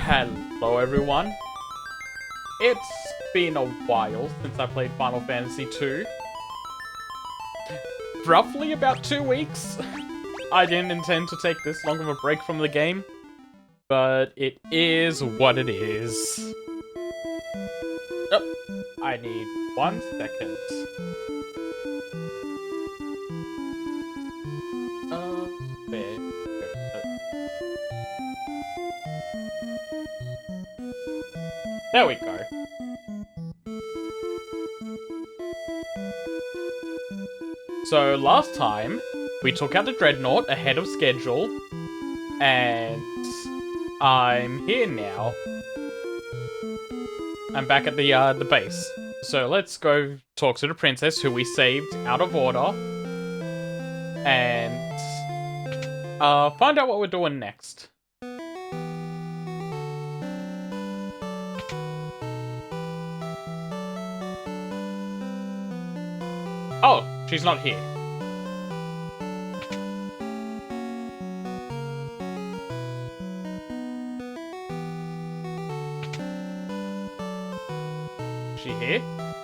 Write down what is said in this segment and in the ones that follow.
Hello everyone. It's been a while since I played Final Fantasy II. Roughly about 2 weeks. I didn't intend to take this long of a break from the game, but it is what it is. Oh, I need 1 second. There. There we go. So last time, we took out the Dreadnought ahead of schedule, and I'm here now. I'm back at the base. So let's go talk to the princess who we saved out of order, and find out what we're doing next. Oh, she's not here. She here?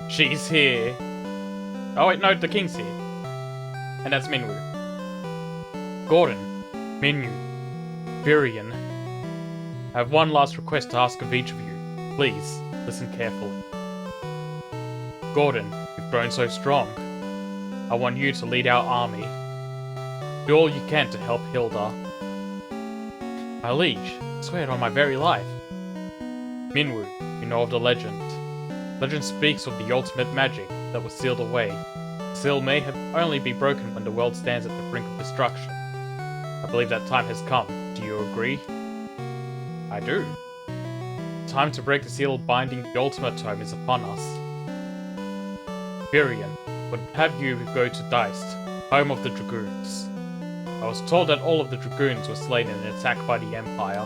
She's here. Oh wait, no, the king's here. And that's Minwu. Gordon, Minwu, Virion. I have one last request to ask of each of you. Please, listen carefully. Gordon, you've grown so strong. I want you to lead our army. Do all you can to help Hilda. My liege, I swear it on my very life. Minwu, you know of the legend. Legend speaks of the ultimate magic that was sealed away. The seal may have only be broken when the world stands at the brink of destruction. I believe that time has come. Do you agree? I do. The time to break the seal binding the ultimate tome is upon us. Virion would have you go to Deist, home of the Dragoons. I was told that all of the Dragoons were slain in an attack by the Empire.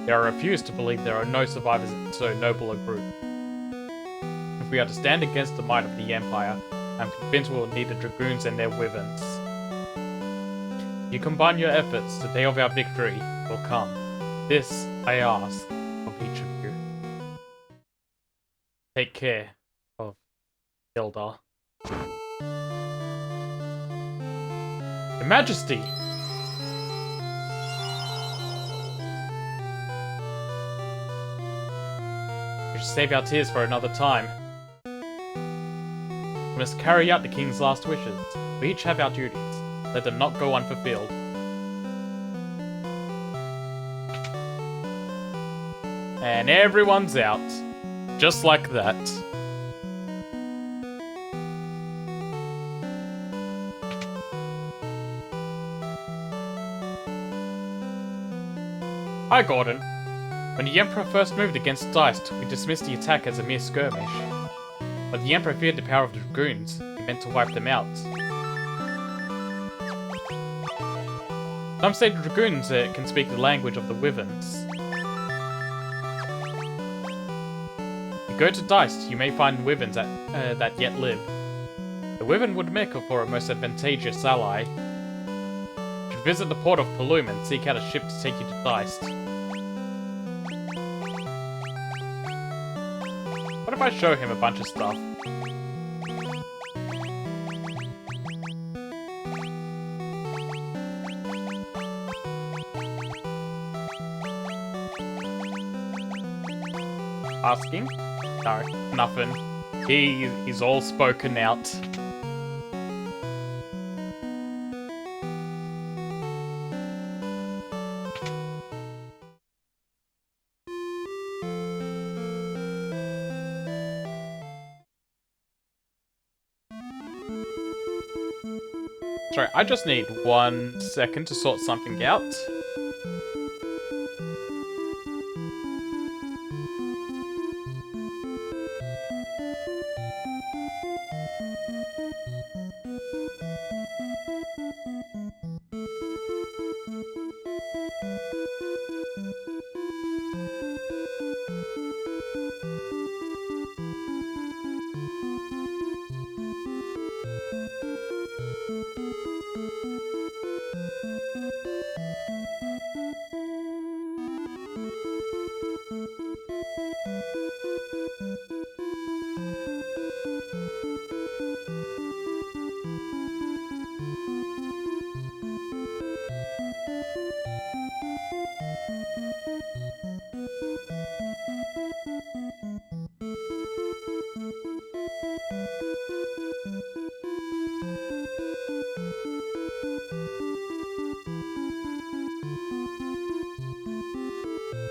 Yet I refuse to believe there are no survivors in so noble a group. If we are to stand against the might of the Empire, I am convinced we will need the Dragoons and their Wyverns. If you combine your efforts, the day of our victory will come. This I ask of each of you. Take care of Hilda. Your Majesty! We should save our tears for another time. We must carry out the king's last wishes. We each have our duties. Let them not go unfulfilled. And everyone's out. Just like that. Hi, Gordon. When the Emperor first moved against Deist, we dismissed the attack as a mere skirmish. But the Emperor feared the power of the Dragoons. He meant to wipe them out. Some say the Dragoons can speak the language of the Wyverns. If you go to Deist, you may find Wyverns that yet live. The Wyvern would make for a most advantageous ally. You should visit the port of Palum and seek out a ship to take you to Deist. What if I show him a bunch of stuff? Asking? No, nothing. He's all spoken out. Sorry, I just need 1 second to sort something out.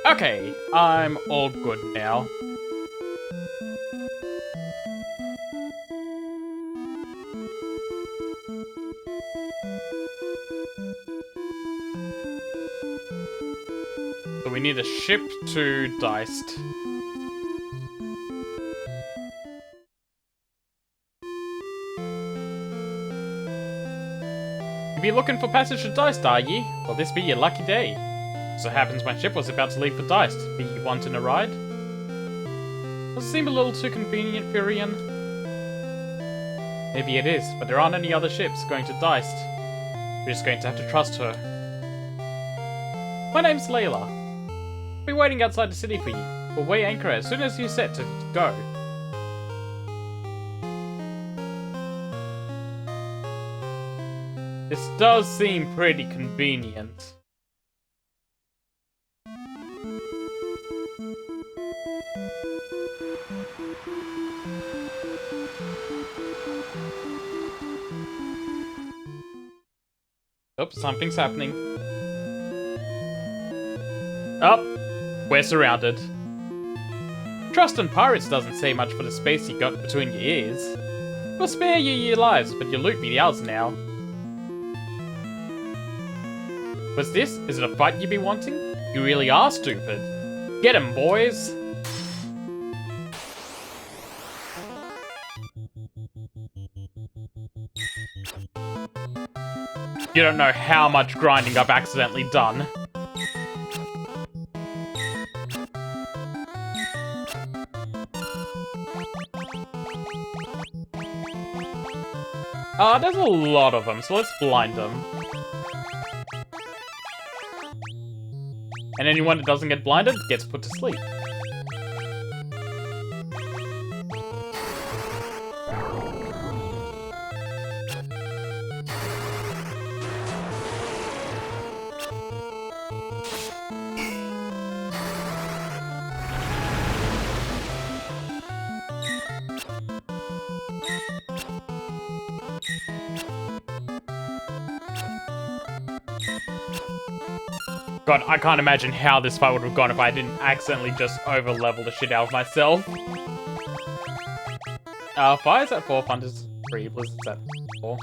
Okay, I'm all good now. So we need a ship to Diced. You be looking for passage to Diced, are ye? Well, this be your lucky day. So happens my ship was about to leave for Diced. Be you wanting a ride? Does it seem a little too convenient, Furion? Maybe it is, but there aren't any other ships going to Diced. We're just going to have to trust her. My name's Layla. I'll be waiting outside the city for you. We'll weigh anchor as soon as you're set to go. This does seem pretty convenient. Oops, something's happening. We're surrounded. Trusting pirates doesn't say much for the space you got between your ears. We'll spare you your lives, but your loot be ours now. What's this? Is it a fight you be wanting? You really are stupid. Get 'em, boys! You don't know how much grinding I've accidentally done. There's a lot of them, so let's blind them. And anyone that doesn't get blinded gets put to sleep. God, I can't imagine how this fight would have gone if I didn't accidentally just over-level the shit out of myself. Fire's at 4, Thunder's 3, Blizzard's at 4.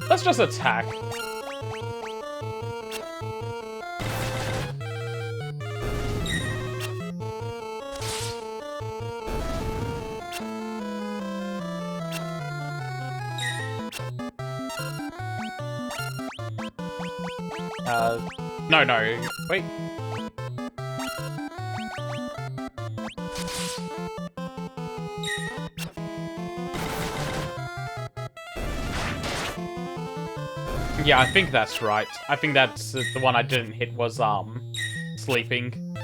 Let's just attack. No, wait. Yeah, I think that's right. I think that's the one I didn't hit was, sleeping.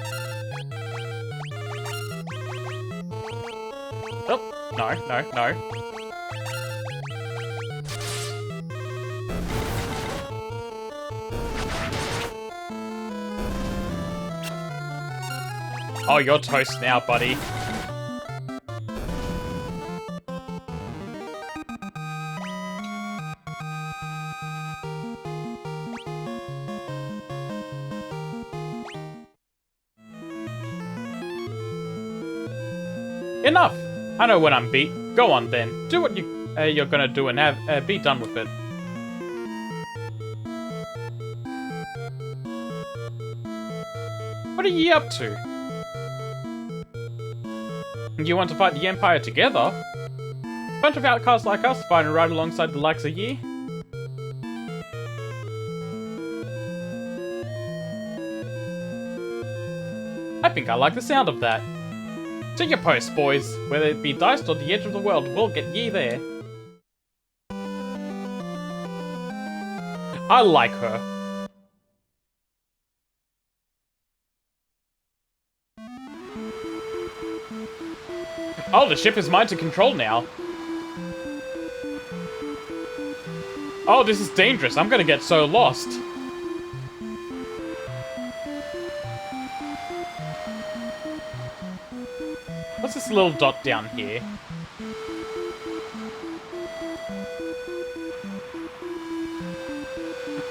Oh, no. Oh, you're toast now, buddy. Enough! I know when I'm beat. Go on then. Do what you're gonna do and be done with it. What are ye up to? You want to fight the Empire together? A bunch of outcasts like us fighting right alongside the likes of ye? I think I like the sound of that. To your posts, boys. Whether it be Diced or the edge of the world, we'll get ye there. I like her. Oh, the ship is mine to control now. Oh, this is dangerous. I'm gonna get so lost. What's this little dot down here?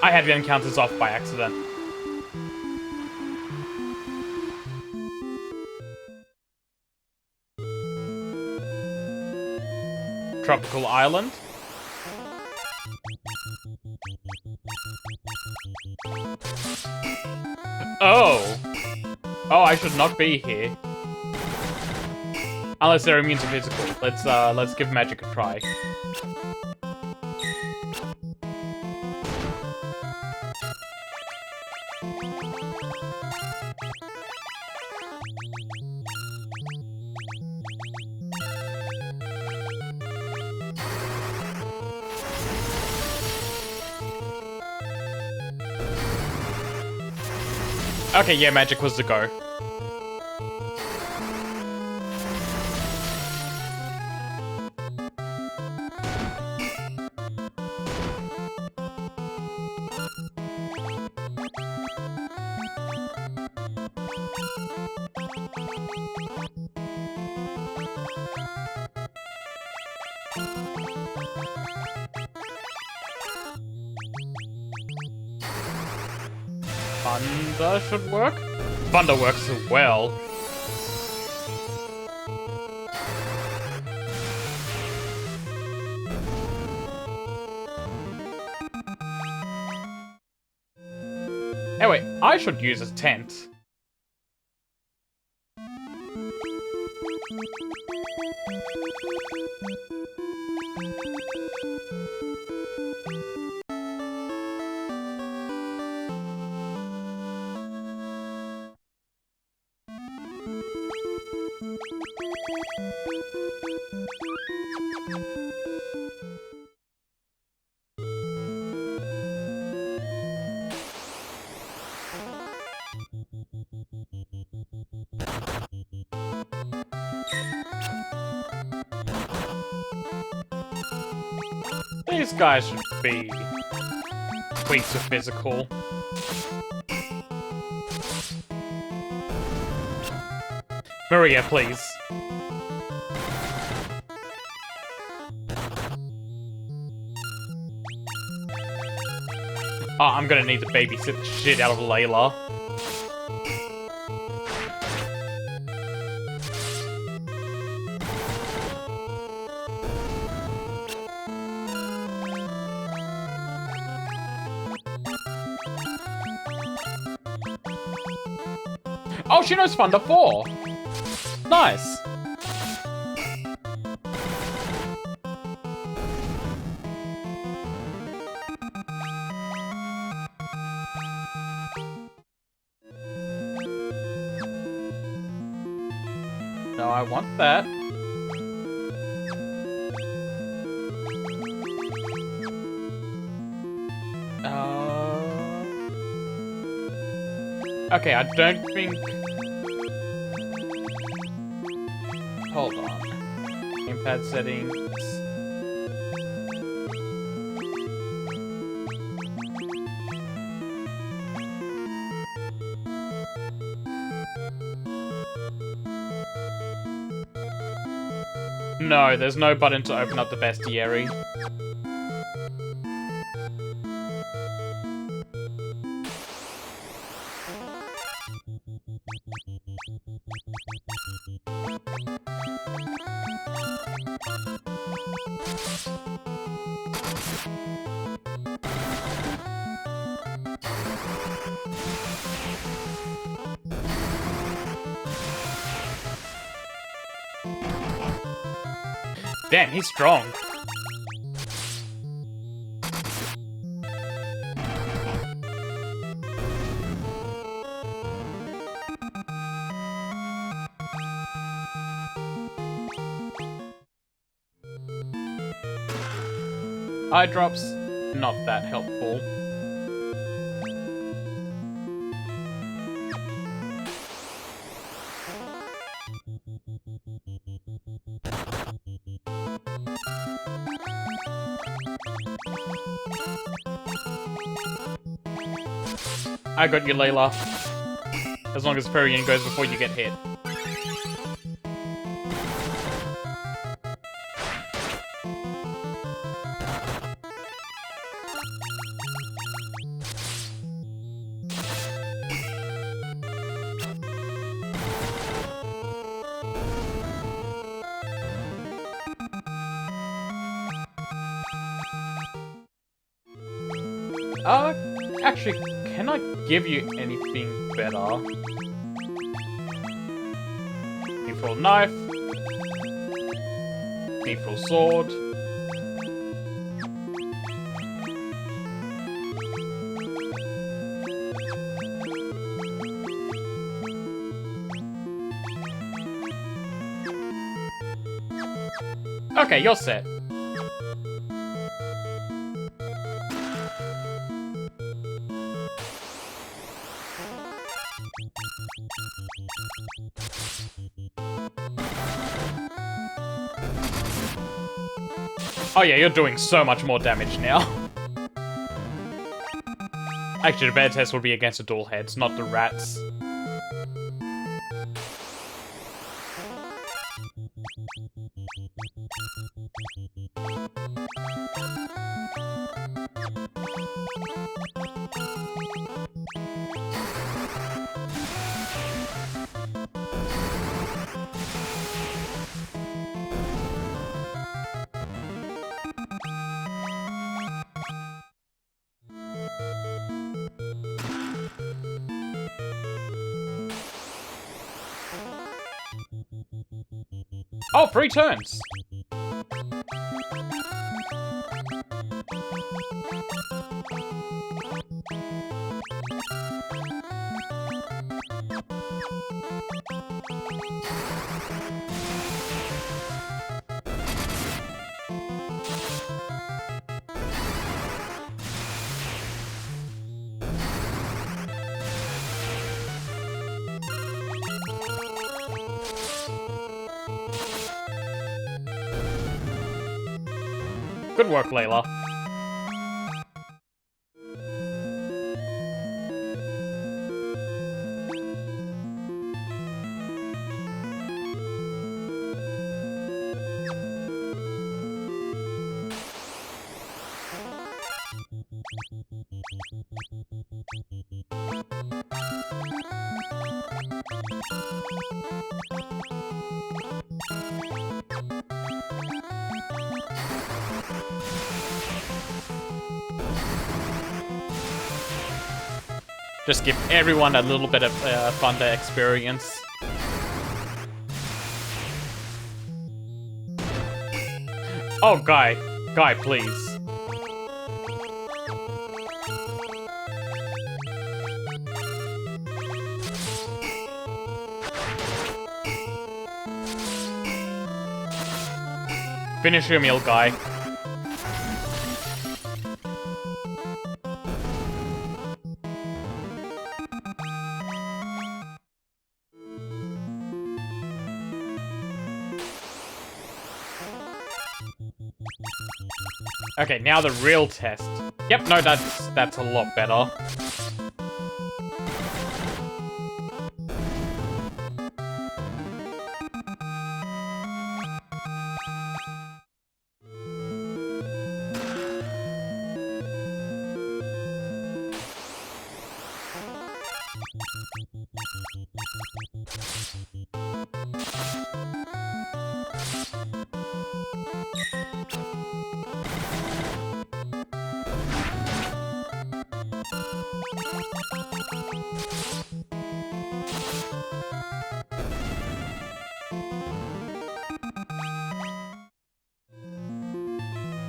I had the encounters off by accident. tropical island. Oh! Oh, I should not be here. Unless they're immune to physical. Let's give magic a try. Okay, yeah, magic was the go. Thunder should work? Thunder works as well. Anyway, I should use a tent. These guys should be weak to physical. Maria, please. Oh, I'm gonna need to babysit the shit out of Layla. Oh, she knows Thunder 4! Nice! No, I want that. Okay, I don't think... Hold on. Gamepad settings. No, there's no button to open up the bestiary. Damn, he's strong. Eye drops, not that helpful. I got you, Layla. As long as Furion goes before you get hit. Actually, can I give you anything better? Mithril knife. Mithril sword. Okay, you're set. Oh yeah, you're doing so much more damage now. Actually, the better test would be against the dual heads, not the rats. Oh, 3 turns! Good work, Layla. Just give everyone a little bit of thunder experience. Oh, Guy, please. Finish your meal, Guy. Okay, now the real test. Yep, no, that's a lot better.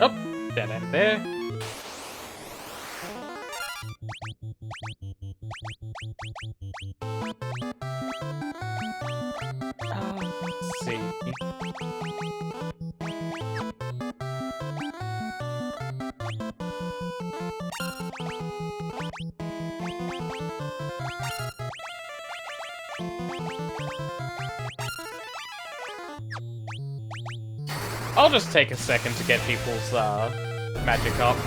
Oh, dead end there. Let's see. I'll just take a second to get people's magic up.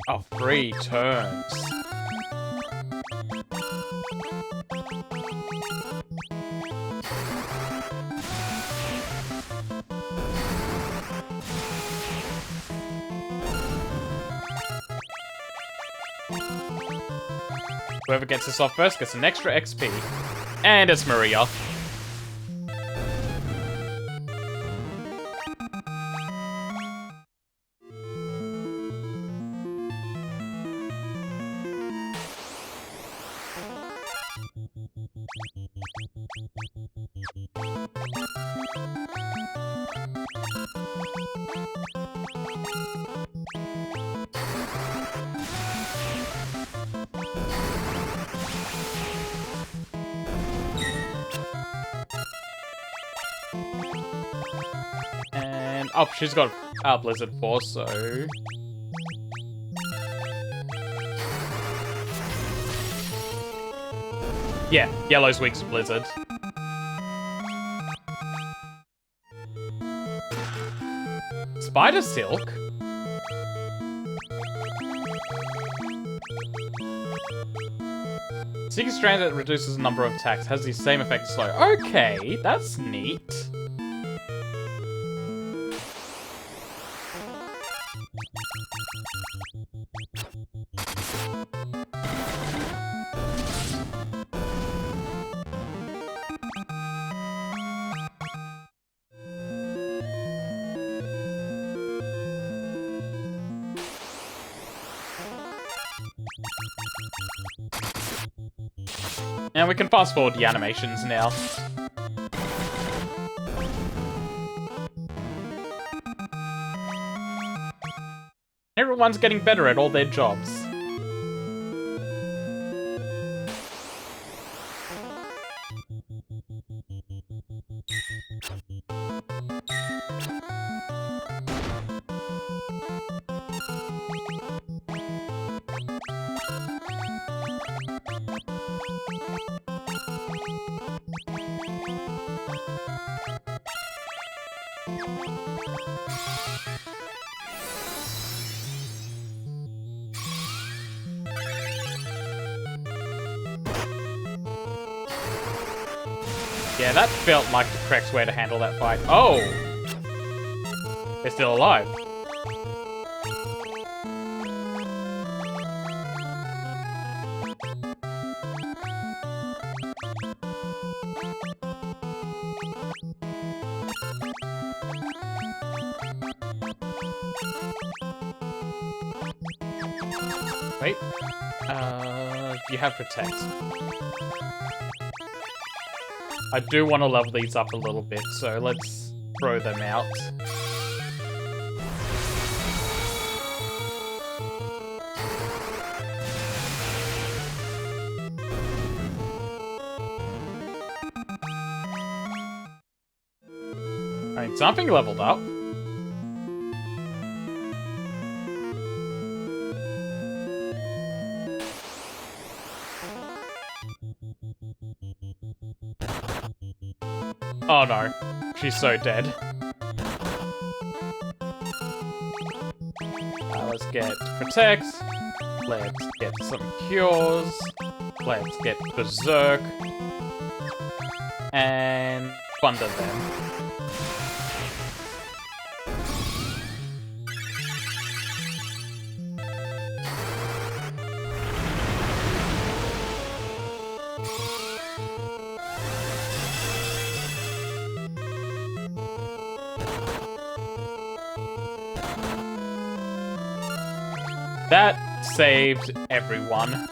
Oh, 3 turns. Whoever gets this off first gets an extra XP. And it's Maria. And oh, she's got Blizzard Force, so yeah, yellow's weak to Blizzard. Spider Silk? Seeking Strand that reduces the number of attacks has the same effect as slow. Okay, that's neat. And we can fast forward the animations now. Everyone's getting better at all their jobs. Yeah, that felt like the correct way to handle that fight. Oh! They're still alive. Wait. You have Protect. I do want to level these up a little bit, so let's throw them out. Alright, something leveled up. Oh no, she's so dead. Let's get Protect. Let's get some Cures. Let's get Berserk. And Thunder them. That saved everyone.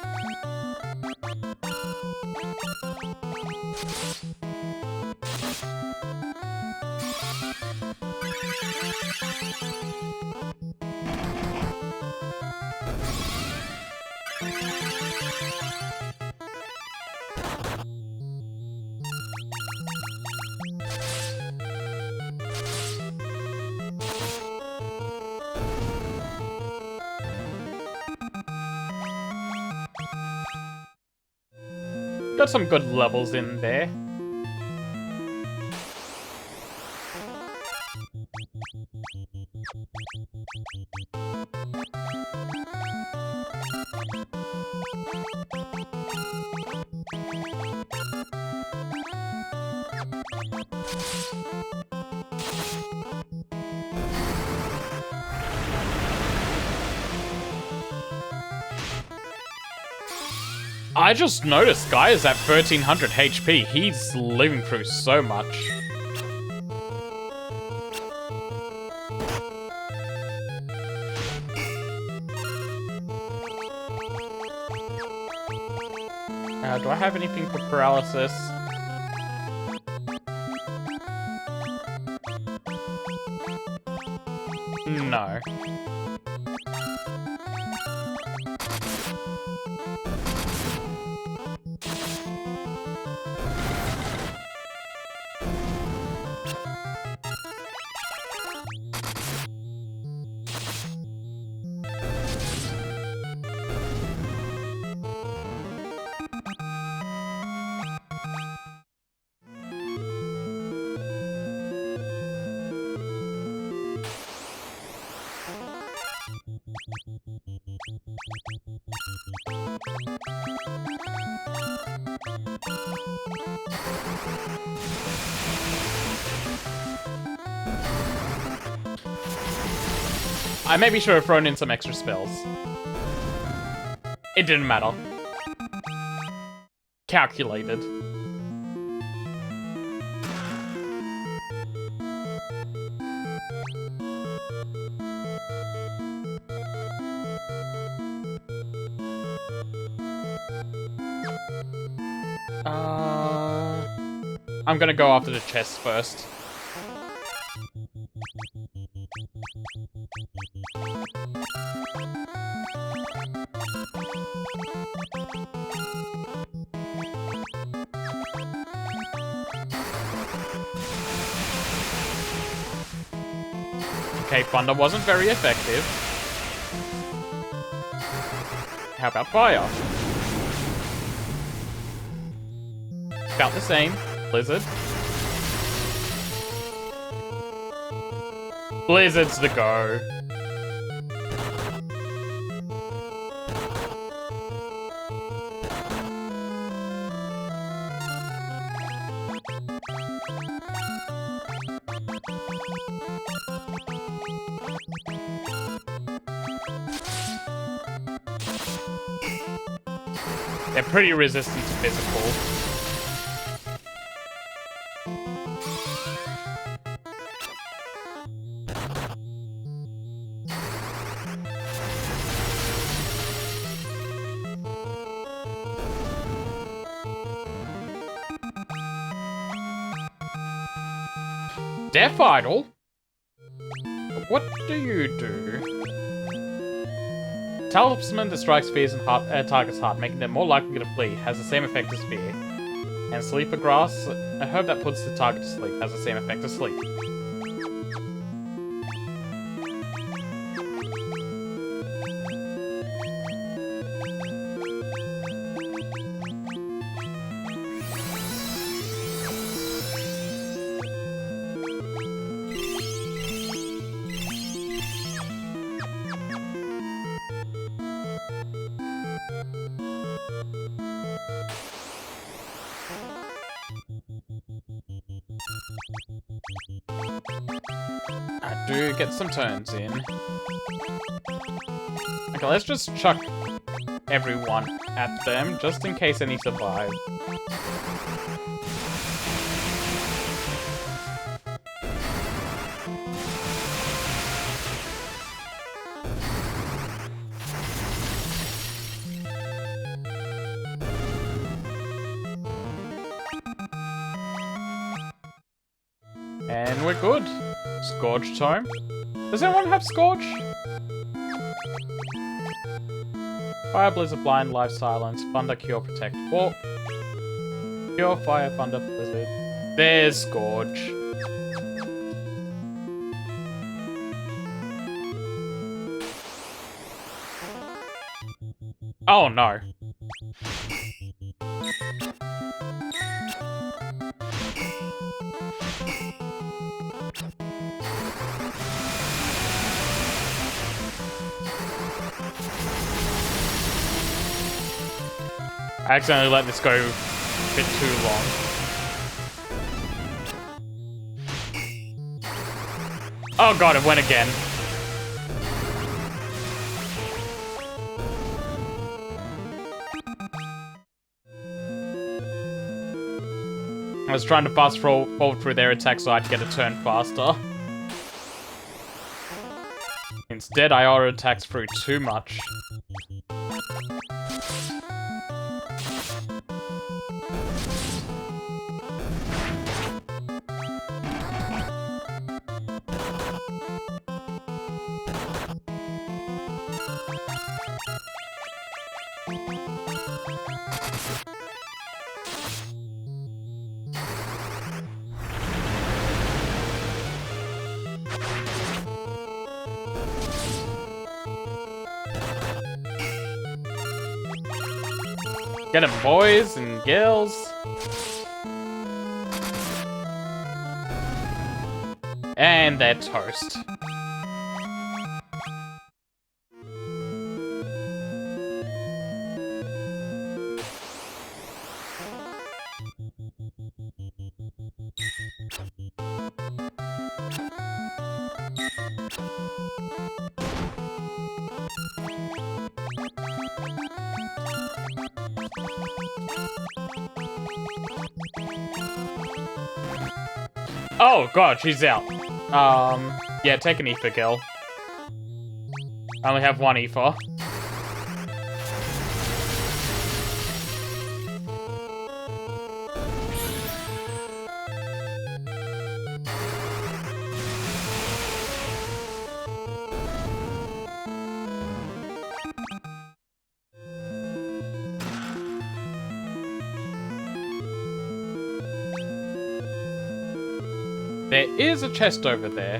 Got some good levels in there. I just noticed Guy is at 1300 HP. He's living through so much. Do I have anything for paralysis? No. I maybe should have thrown in some extra spells. It didn't matter. Calculated. I'm gonna go after the chest first. Okay, Thunder wasn't very effective. How about Fire? About the same. Blizzard. Blizzard's the go. They're pretty resistant to physical. Death Idol? What do you do? Talisman that strikes fears and target's heart, making them more likely to flee, has the same effect as fear. And Sleeper Grass, a herb that puts the target to sleep, has the same effect as sleep. I do get some turns in. Okay, let's just chuck everyone at them, just in case any survive. And we're good. Scourge time. Does anyone have Scourge? Fire, Blizzard, Blind, Life, Silence, Thunder, Cure, Protect, Warp. Cure, Fire, Thunder, Blizzard. There's Scourge. Oh no. I accidentally let this go a bit too long. Oh god, it went again. I was trying to fast forward through their attack so I'd get a turn faster. Instead, I auto attacks through too much. Get 'em, boys and girls. And they're toast. Oh god, she's out. Yeah, take an ether kill. I only have one ether. There is a chest over there.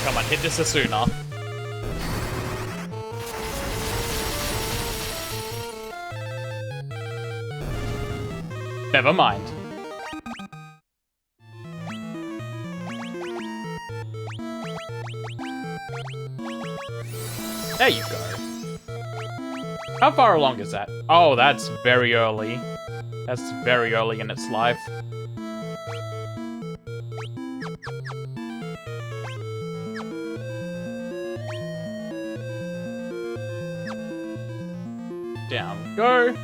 Come on, hit this Asuna. Never mind. There you go. How far along is that? Oh, that's very early. That's very early in its life. Down we go.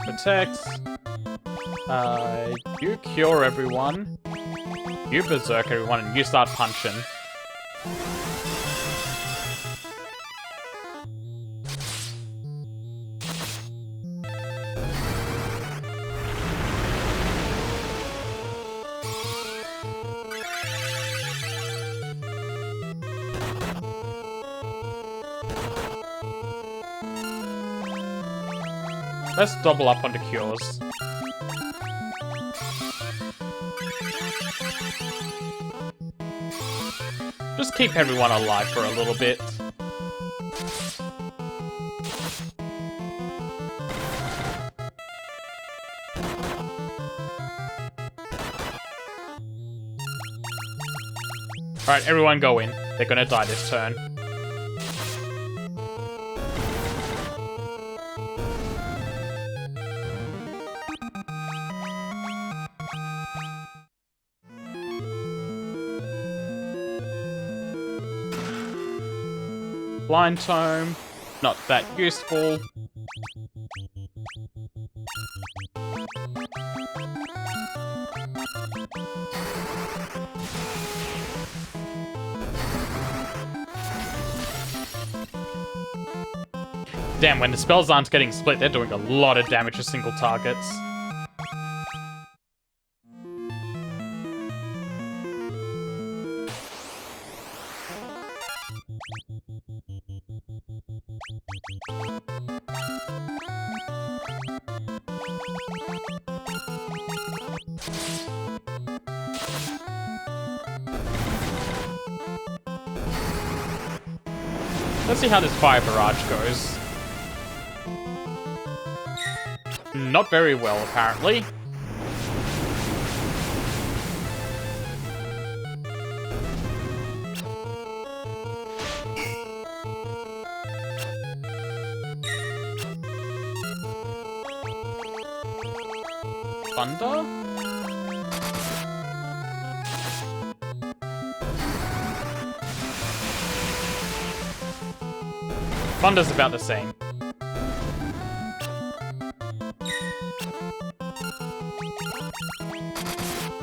Protects. You cure everyone. You berserk everyone, and you start punching. Let's double up on the cures. Just keep everyone alive for a little bit. Alright, everyone go in. They're gonna die this turn. Blind Tome, not that useful. Damn, when the spells aren't getting split, they're doing a lot of damage to single targets. Let's see how this fire barrage goes. Not very well, apparently. Thunder? Thunder's about the same.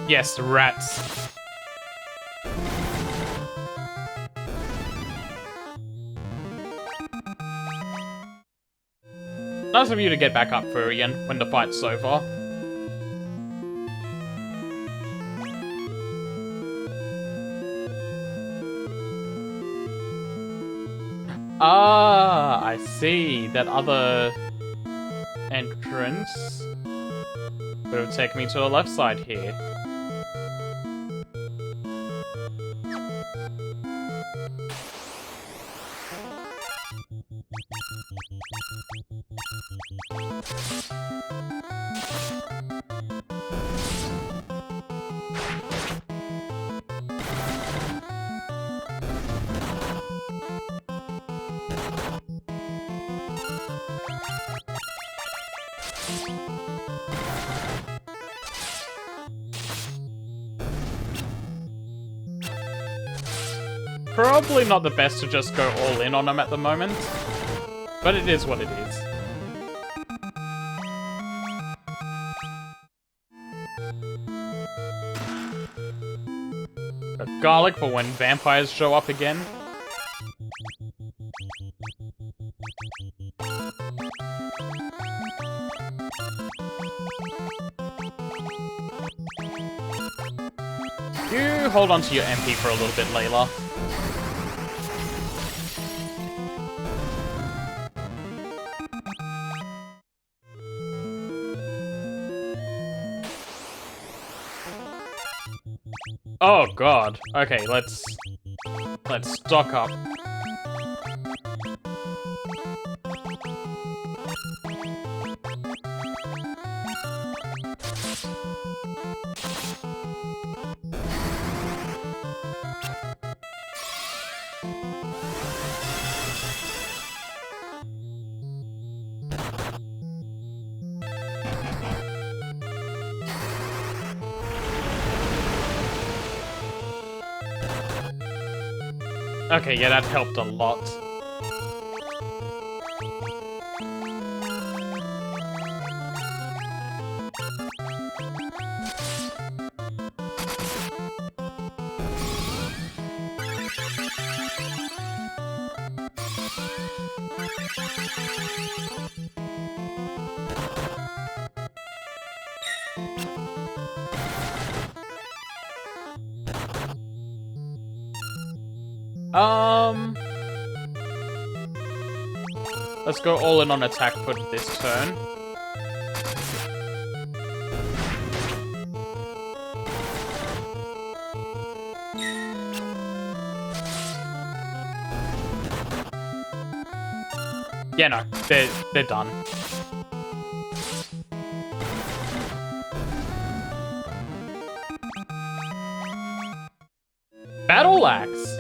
Yes, rats. Nice of you to get back up, Furion, when the fight's over. Ah, I see. That other entrance would have taken me to the left side here. Probably not the best to just go all in on him at the moment, but it is what it is. Got garlic for when vampires show up again. You hold on to your MP for a little bit, Layla. Oh god. Okay, let's stock up. Okay, yeah, that helped a lot. Let's go all in on attack for this turn. Yeah, no, they're done. Battle Axe.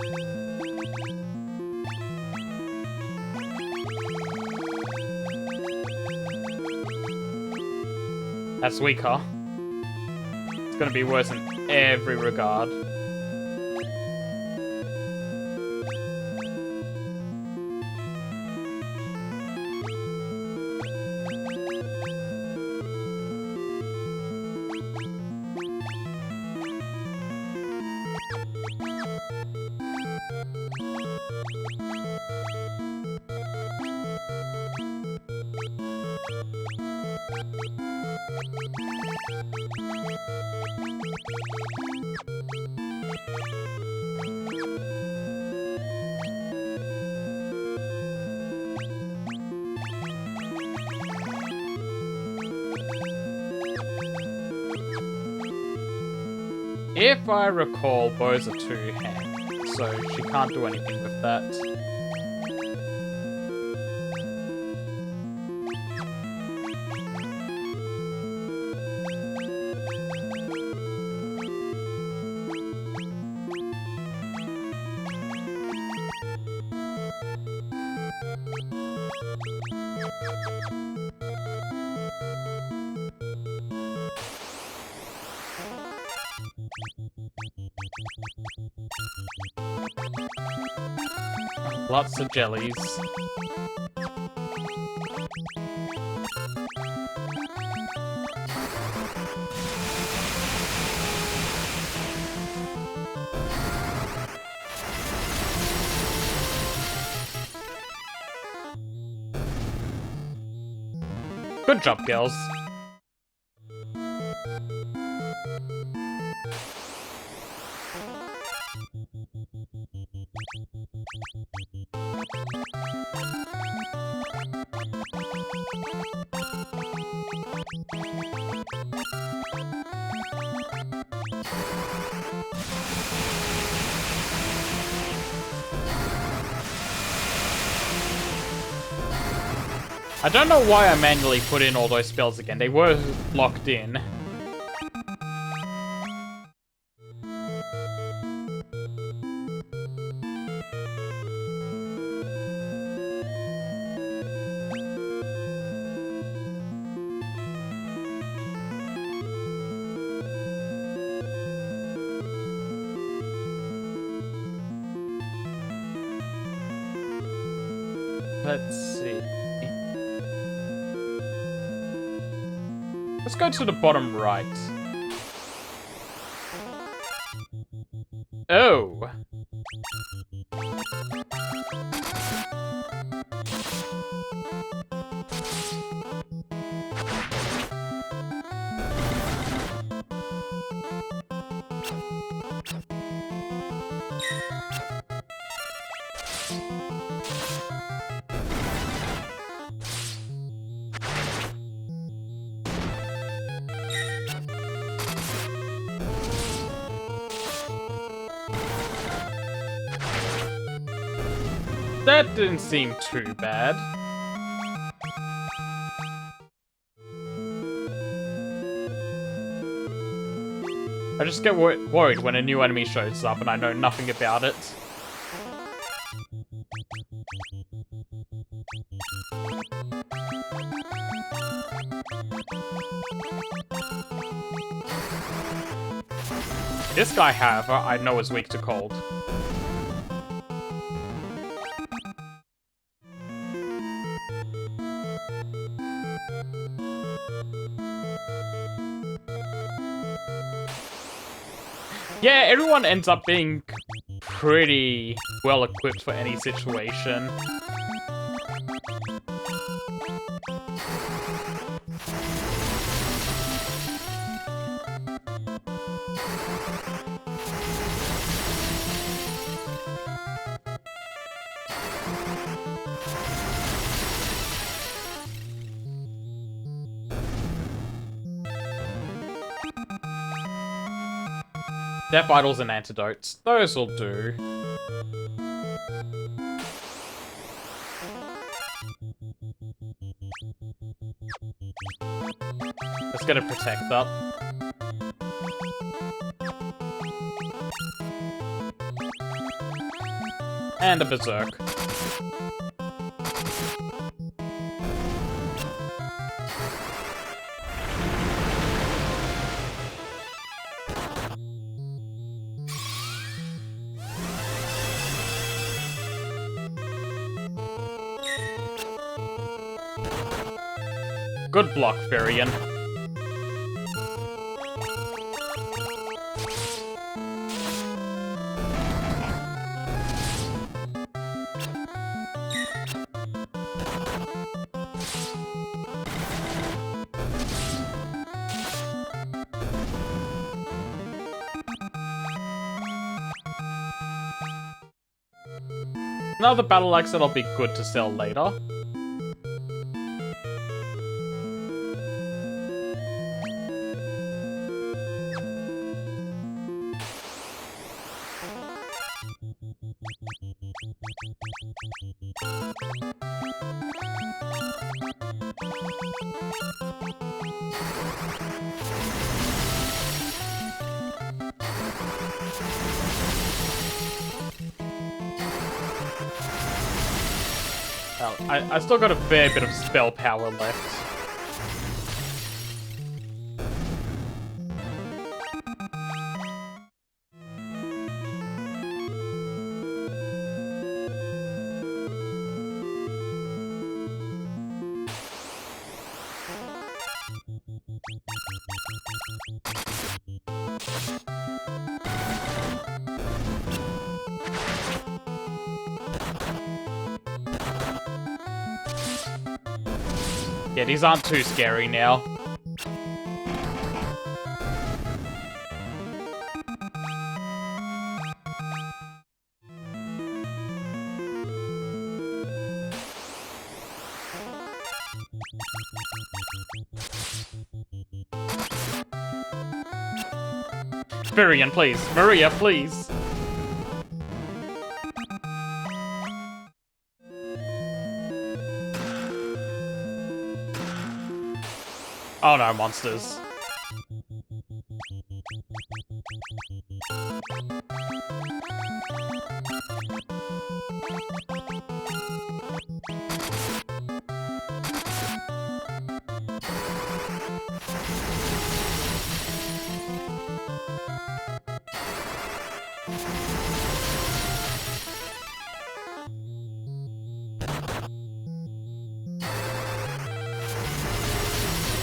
That's weaker. It's gonna be worse in every regard. If I recall, bows are two-handed, so she can't do anything with that. Lots of jellies. Good job, girls. I don't know why I manually put in all those spells again. They were locked in. Let's see. Let's go to the bottom right. Oh! That didn't seem too bad. I just get worried when a new enemy shows up and I know nothing about it. This guy, however, I know is weak to cold. Yeah, everyone ends up being pretty well equipped for any situation. Death idols and antidotes. Those will do. Let's get a protect up. And a berserk. Good block, Varian. Another battle axe that'll be good to sell later. Well, I still got a fair bit of spell power left. Yeah, these aren't too scary now. Vyvern, please. Maria, please. Oh no, monsters.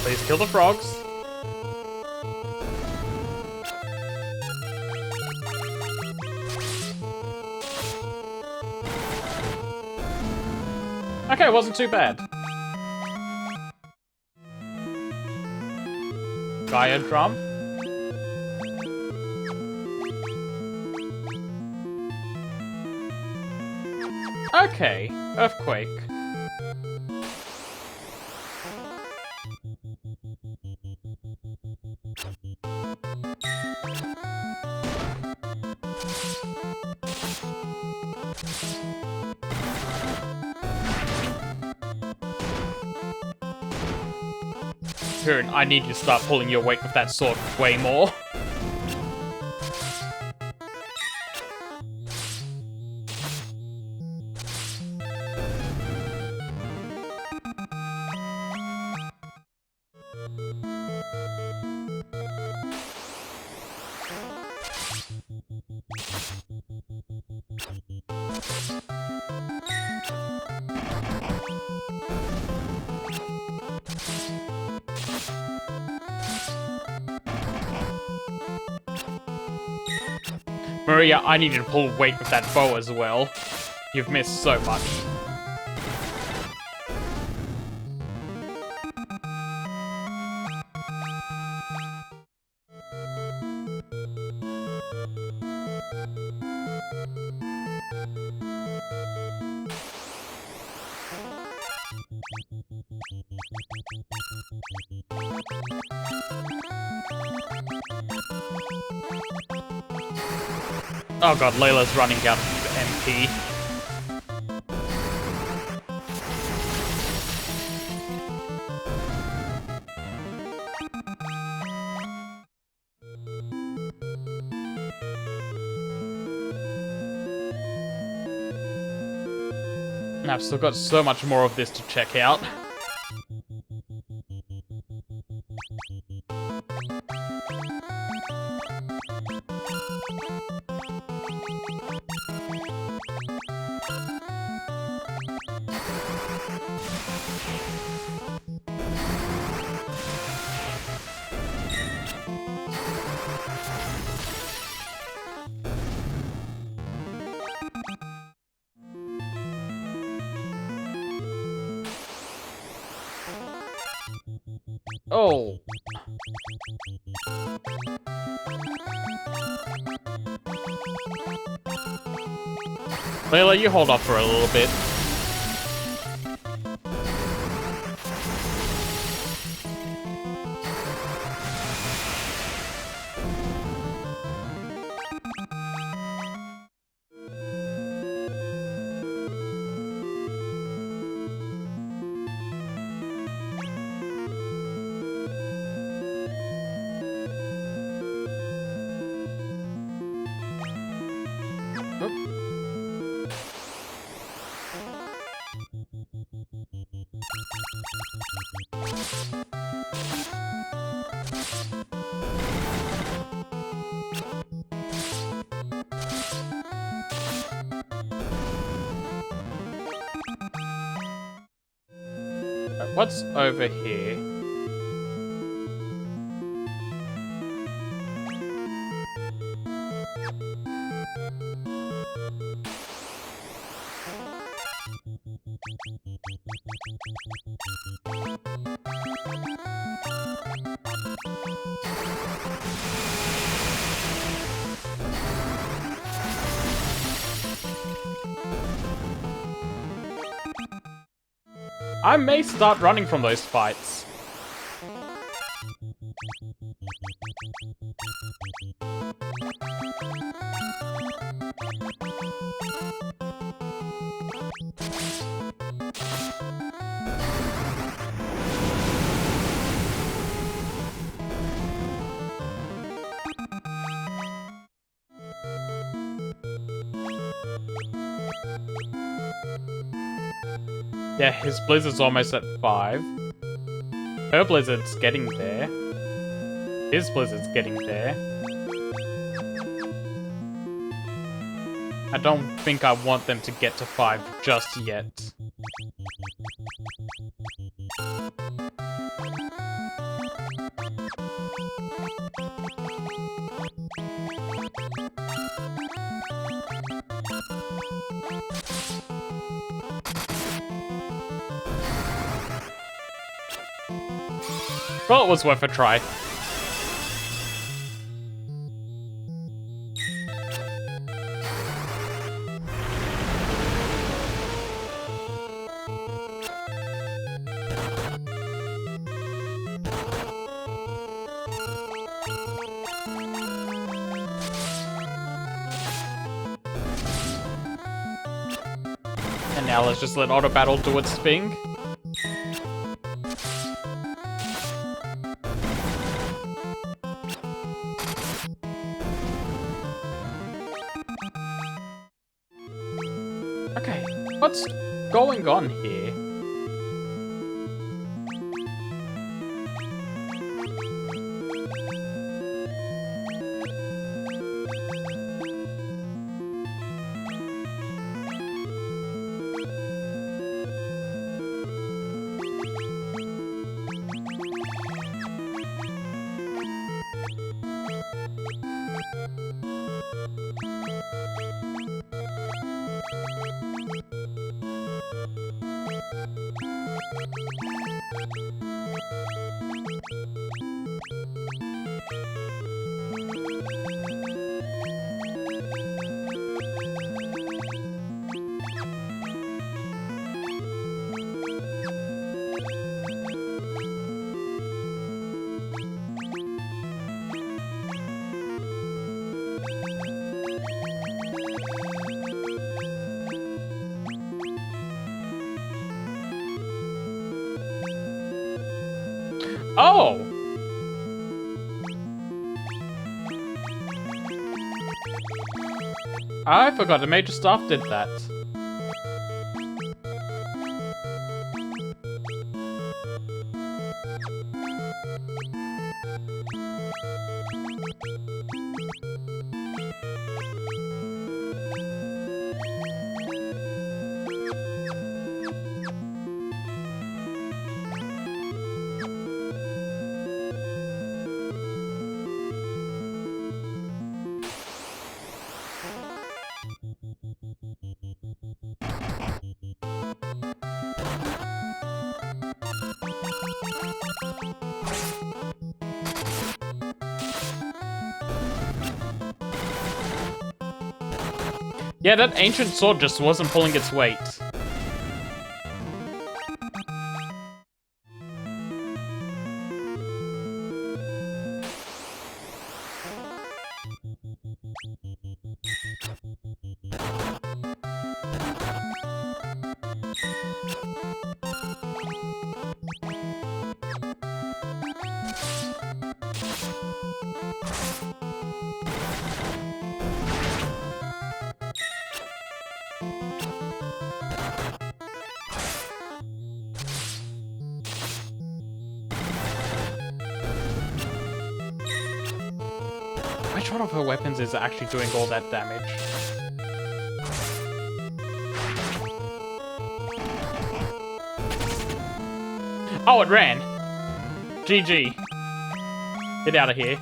Please kill the frogs. Okay, it wasn't too bad. Gaia drum. Okay, earthquake. Vyvern, I need you to start pulling your weight with that sword way more. Maria, I need you to pull weight with that bow as well. You've missed so much. Oh god, Layla's running out of MP. And I've still got so much more of this to check out. Oh. Layla, you hold off for a little bit. What's over here? I may start running from those fights. Yeah, his blizzard's almost at 5. Her blizzard's getting there. His blizzard's getting there. I don't think I want them to get to 5 just yet. Well, it was worth a try. And now let's just let Auto Battle do its thing. Okay, what's going on here? Oh! I forgot the major staff did that. Yeah, that ancient sword just wasn't pulling its weight. Which one of her weapons is actually doing all that damage? Oh, it ran! GG. Get out of here.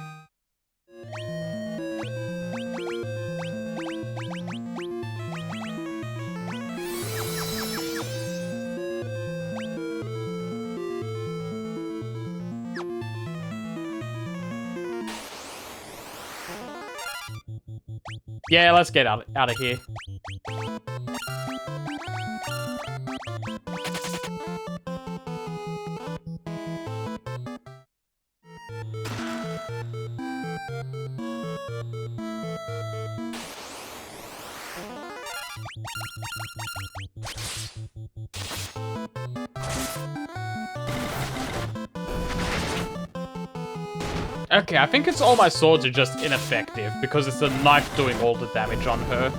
Yeah, let's get out of here. Okay, I think it's all my swords are just ineffective because it's the knife doing all the damage on her.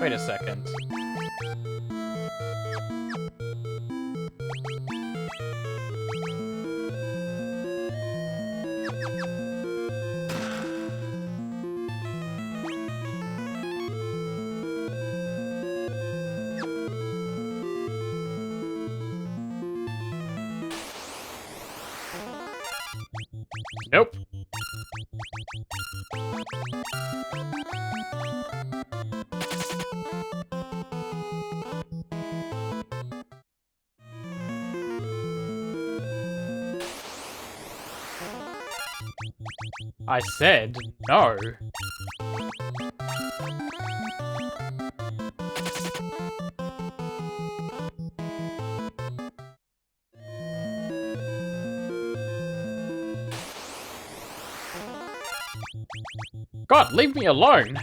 Wait a second. Nope. I said no. God, leave me alone!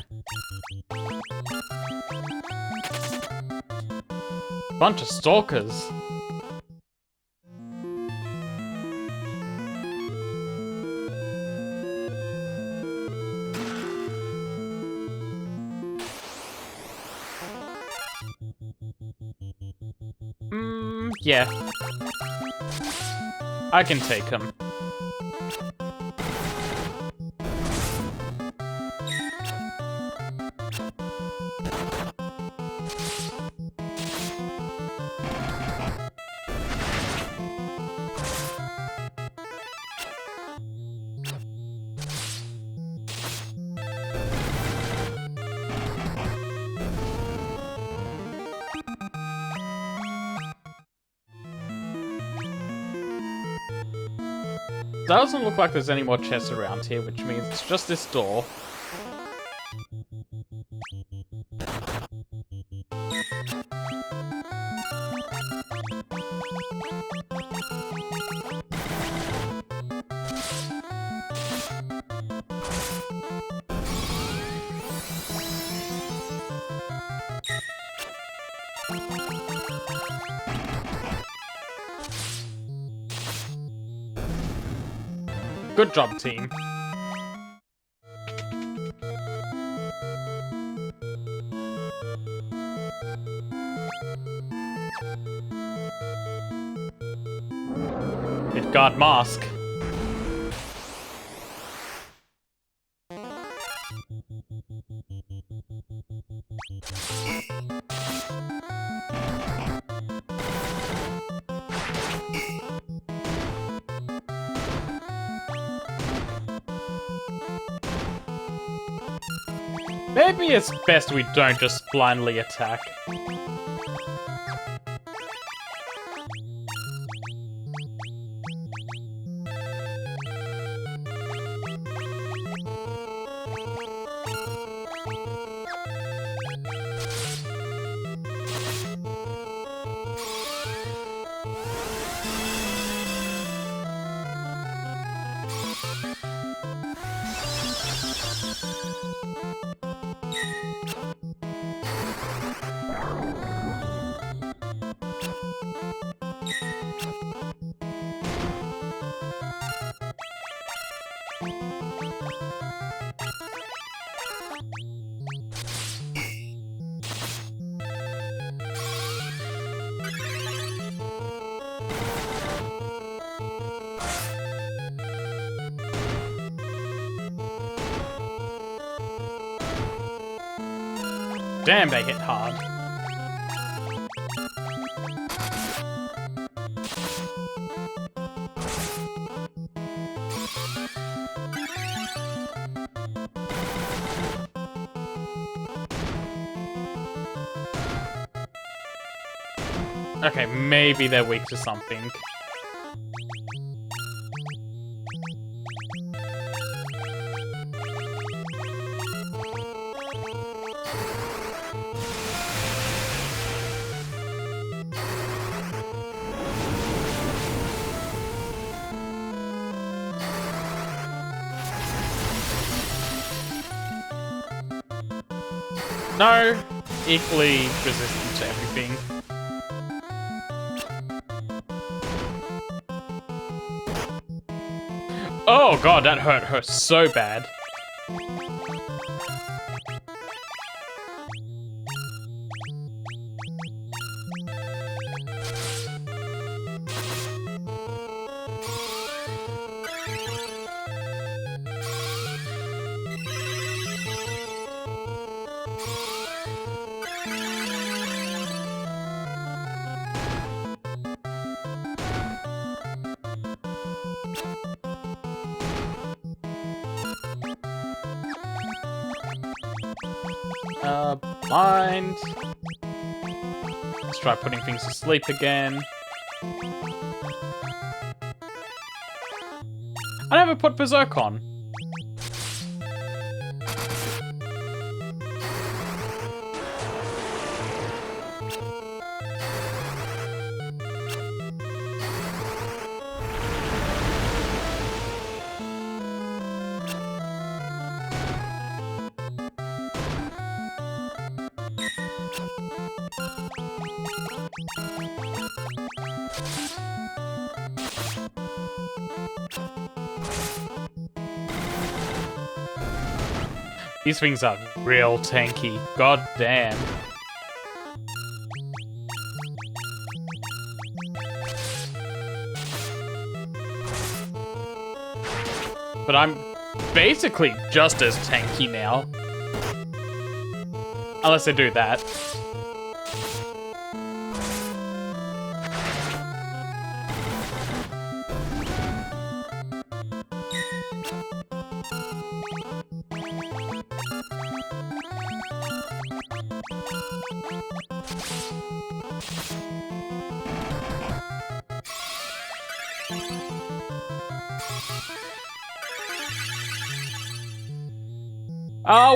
Bunch of stalkers. Yeah. I can take him. Doesn't look like there's any more chests around here, which means it's just this door. Good job, team. Midgard mask. Maybe it's best we don't just blindly attack. Damn, they hit hard. Okay, maybe they're weak to something. No. equally resistant to everything. Oh god, that hurt her so bad. Blind. Let's try putting things to sleep again. I never put Berserk on. These things are real tanky. God damn. But I'm basically just as tanky now. Unless I do that.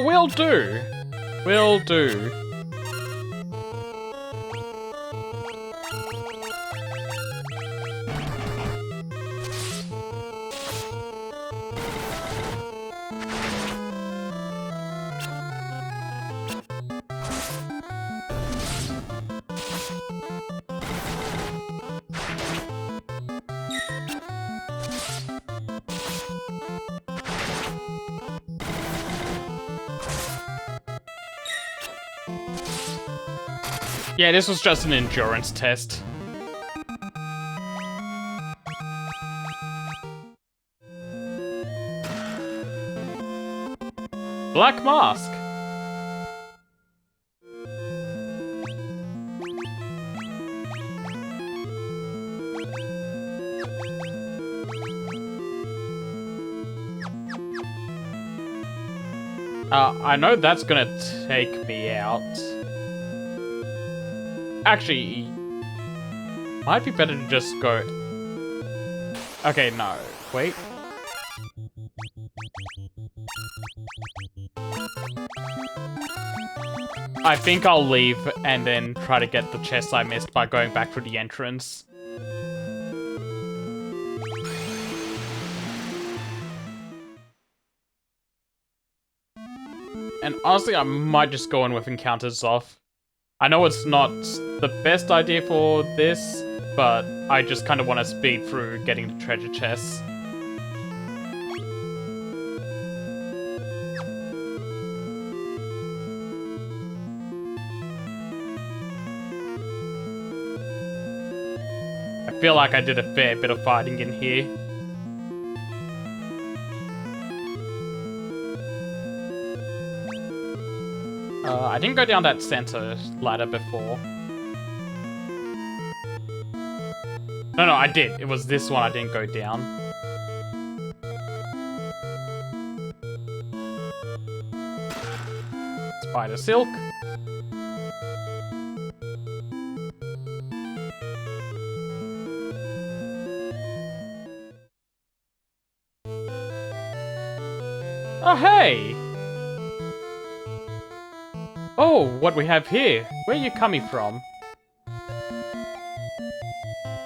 Will do. Will do. Yeah, this was just an endurance test. Black Mask. I know that's gonna take me out. Actually, might be better to just go... Okay, no. Wait. I think I'll leave and then try to get the chest I missed by going back through the entrance. And honestly, I might just go in with encounters off. I know it's not the best idea for this, but I just kind of want to speed through getting the treasure chests. I feel like I did a fair bit of fighting in here. I didn't go down that center ladder before. No, I did. It was this one I didn't go down. Spider Silk. Oh, hey! Oh, what we have here? Where are you coming from?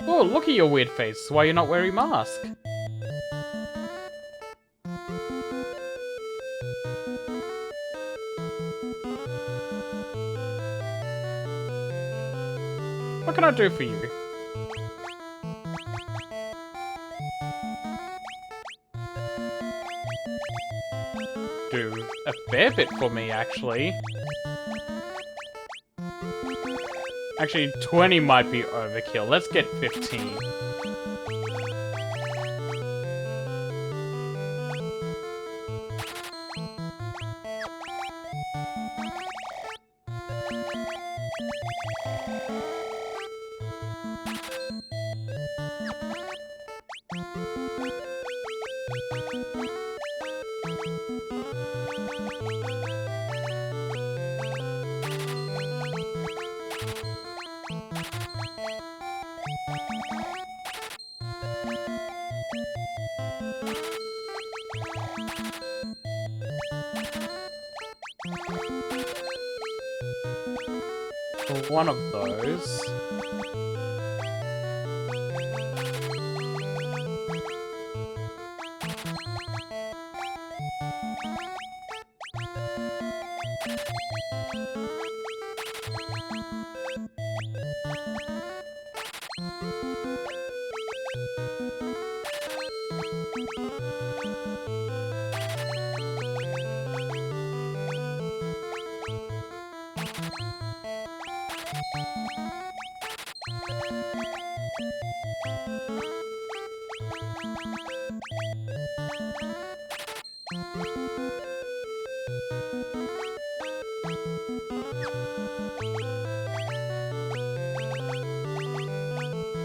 Oh, look at your weird face. Why you're not wearing a mask? What can I do for you? Do a fair bit for me, actually. Actually, 20 might be overkill. Let's get 15. One of those.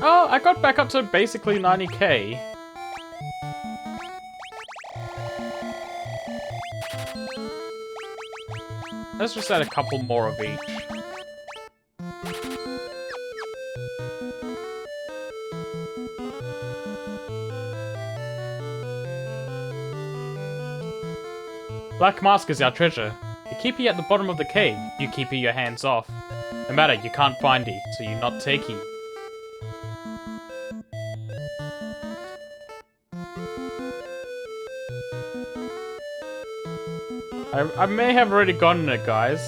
Oh, I got back up to basically 90k. Let's just add a couple more of each. Black Mask is our treasure. You keep it at the bottom of the cave. You keep it your hands off. No matter, you can't find it, so you not take it. I may have already gotten it, guys.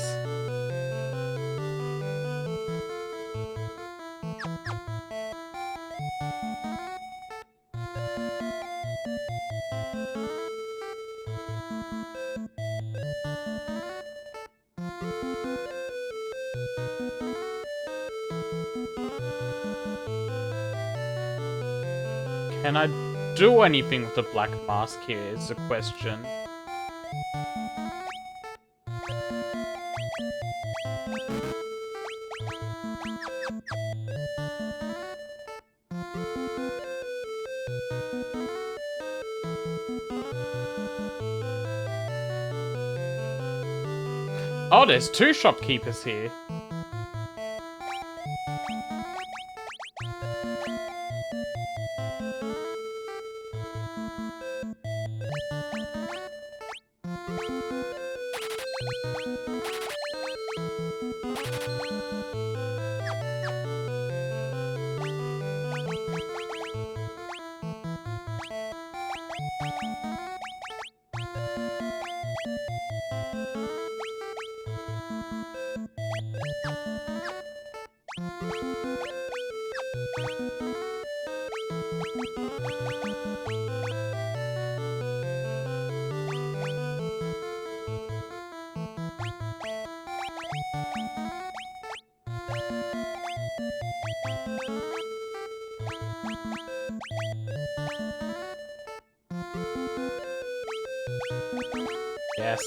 Can I do anything with the Black Mask here is the question. Oh, there's two shopkeepers here. Yes.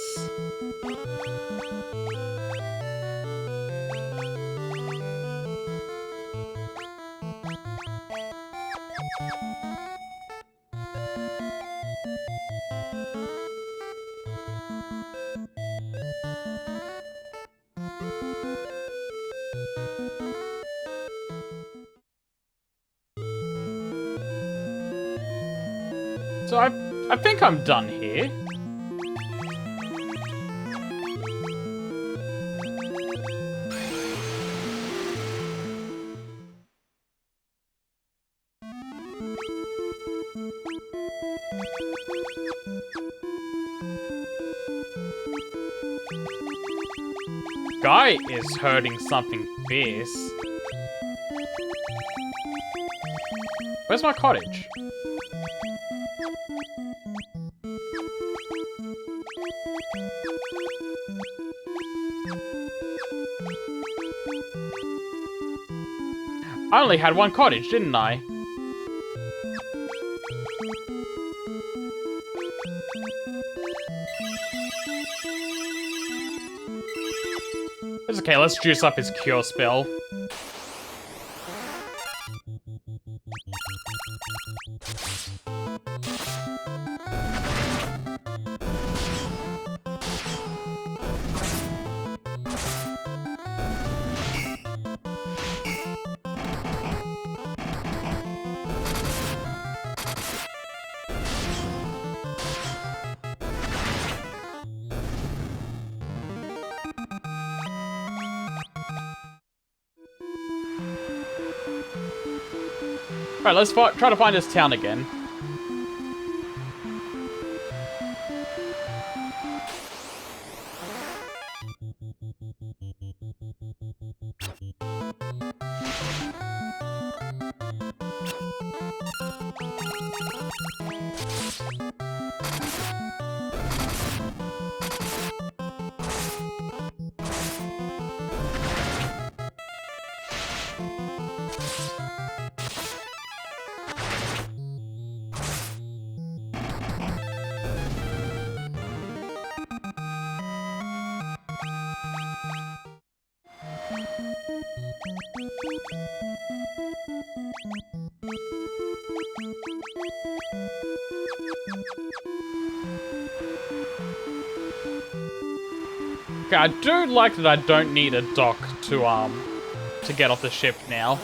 So I think I'm done here. Guy is hurting something fierce. Where's my cottage? I only had one cottage, didn't I? It's okay, let's juice up his cure spell. Alright, let's try to find this town again. Okay, I do like that I don't need a dock to get off the ship now.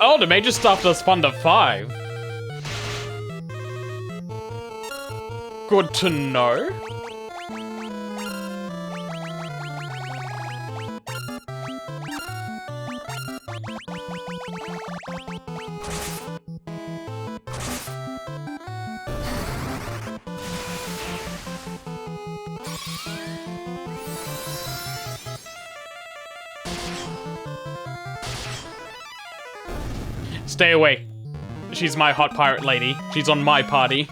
Oh, the major stuff does fun to 5. Good to know. Stay away. She's my hot pirate lady. She's on my party.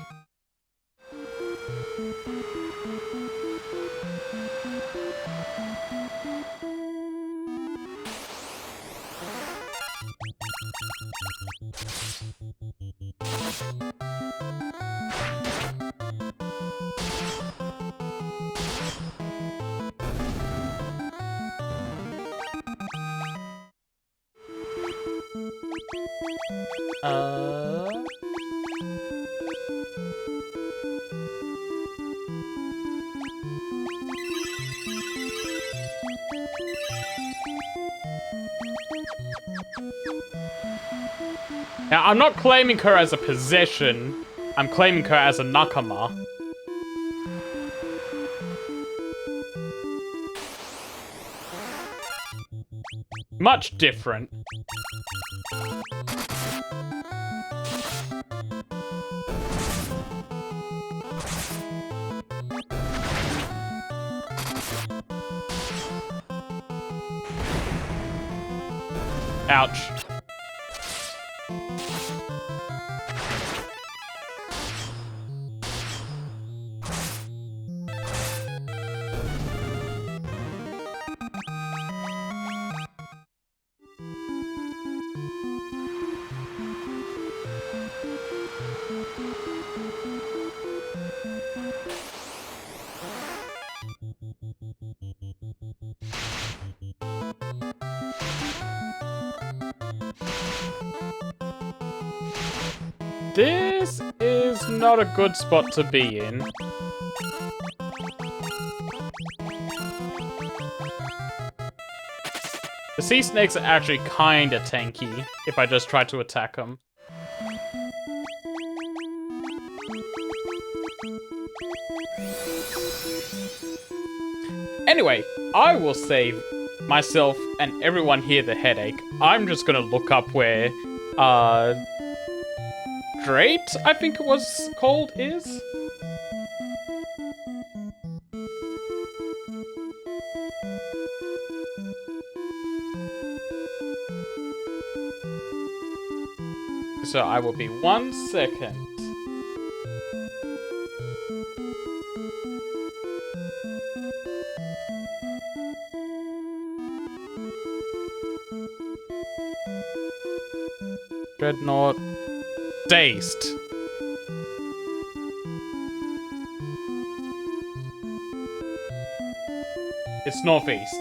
Now, I'm not claiming her as a possession. I'm claiming her as a nakama. Much different. Ouch. This is not a good spot to be in. The sea snakes are actually kinda tanky if I just try to attack them. Anyway, I will save myself and everyone here the headache. I'm just gonna look up where, Drake, I think it was called, is? So I will be 1 second. Dreadnought. Dazed. It's northeast.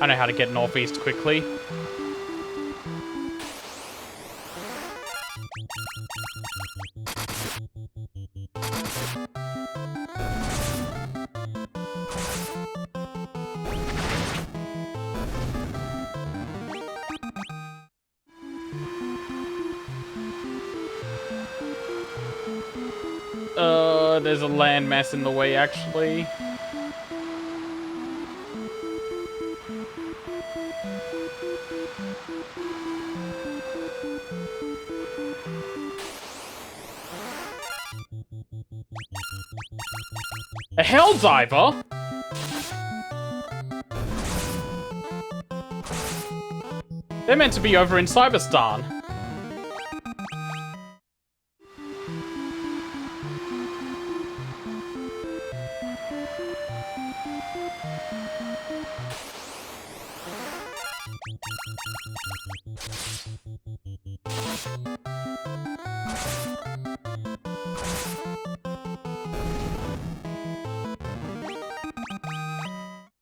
I know how to get northeast quickly. There's a landmass in the way, actually. A Helldiver? They're meant to be over in Cyberstan.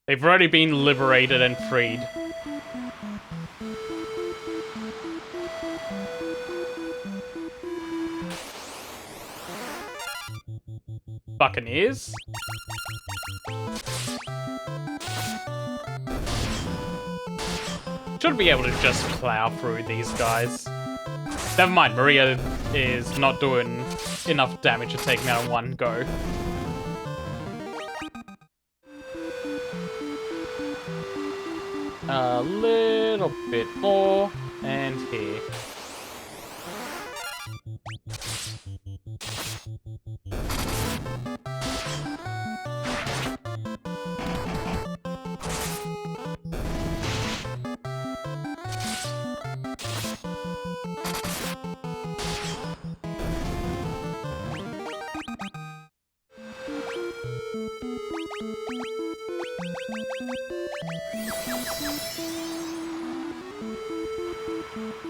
They've already been liberated and freed. Buccaneers? Should be able to just plow through these guys. Never mind, Maria is not doing enough damage to take me out in one go. A little bit more, and here.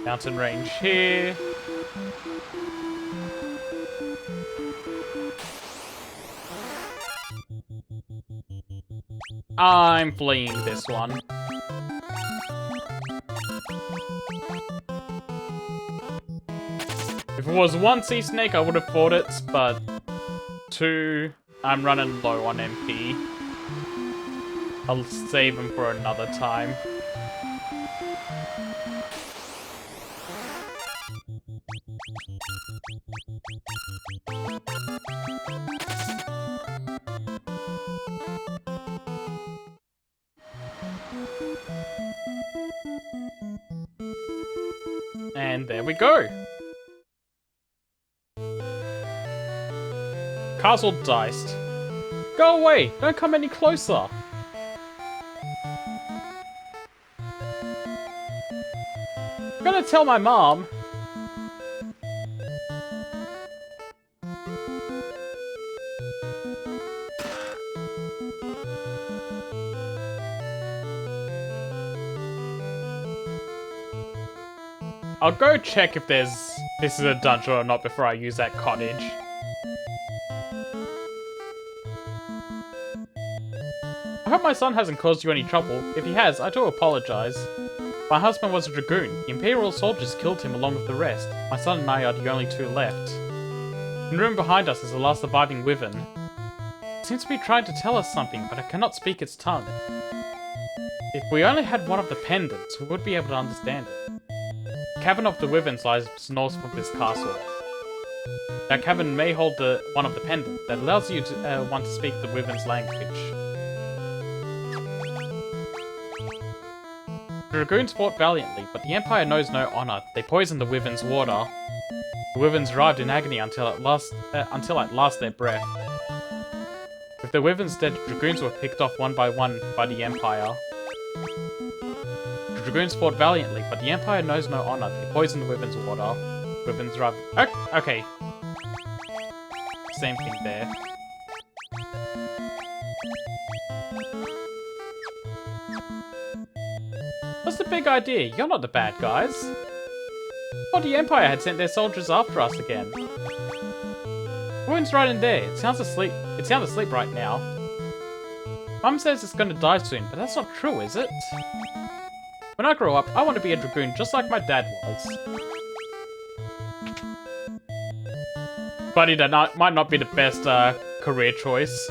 Mountain range here. I'm fleeing this one. If it was one sea snake, I would have fought it, but two, I'm running low on MP. I'll save him for another time. And there we go. Castle diced. Go away! Don't come any closer! I'm gonna tell my mom. I'll go check if this is a dungeon or not before I use that cottage. I hope my son hasn't caused you any trouble. If he has, I do apologize. My husband was a dragoon. The Imperial soldiers killed him along with the rest. My son and I are the only two left. In the room behind us is the last surviving Wyvern. It seems to be trying to tell us something, but I cannot speak its tongue. If we only had one of the pendants, we would be able to understand it. cavern of the Wyverns lies north of this castle. That cavern may hold one of the pendants that allows you to want to speak the Wyvern's language. The Dragoons fought valiantly, but the Empire knows no honor. They poisoned the Wyvern's water. The Wyverns writhed in agony until at last their breath. With the Wyverns dead, Dragoons were picked off one by the Empire. The Dragoons fought valiantly, but the Empire knows no honor. They poisoned the Wyvern's water. Wyverns writhed. Okay. Same thing there. What's the big idea? You're not the bad guys. Thought the Empire had sent their soldiers after us again. Wound's right in there. It sounds asleep right now. Mum says it's gonna die soon, but that's not true, is it? When I grow up, I want to be a Dragoon just like my dad was. Buddy, that might not be the best career choice.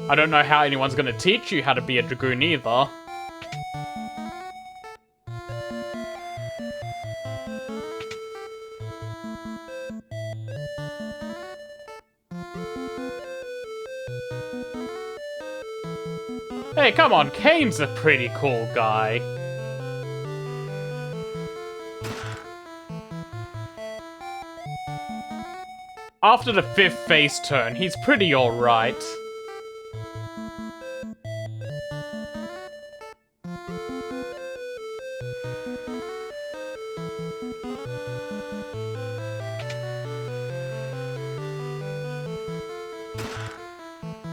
I don't know how anyone's gonna teach you how to be a Dragoon either. Hey, come on, Kane's a pretty cool guy. After the 5th face turn, he's pretty alright.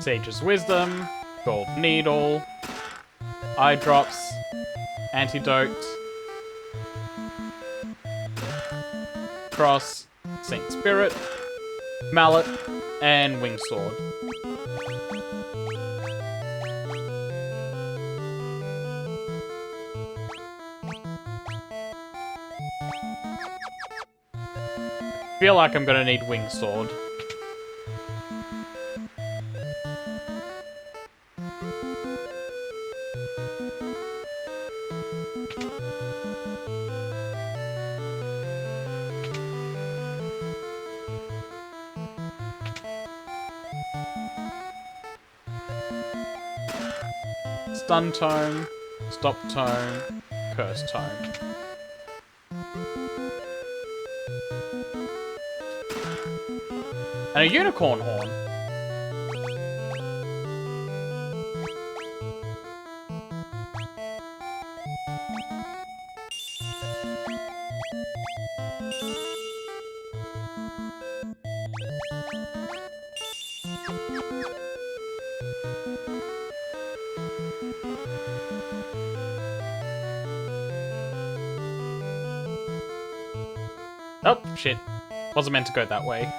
Sage's Wisdom, Gold Needle, Eye Drops, Antidote, Cross, Saint Spirit, Mallet, and Wing Sword. Feel like I'm gonna need Wing Sword. Stun Tome, Stop Tome, Curse Tome. And a Unicorn Horn. Oh, shit. Wasn't meant to go that way.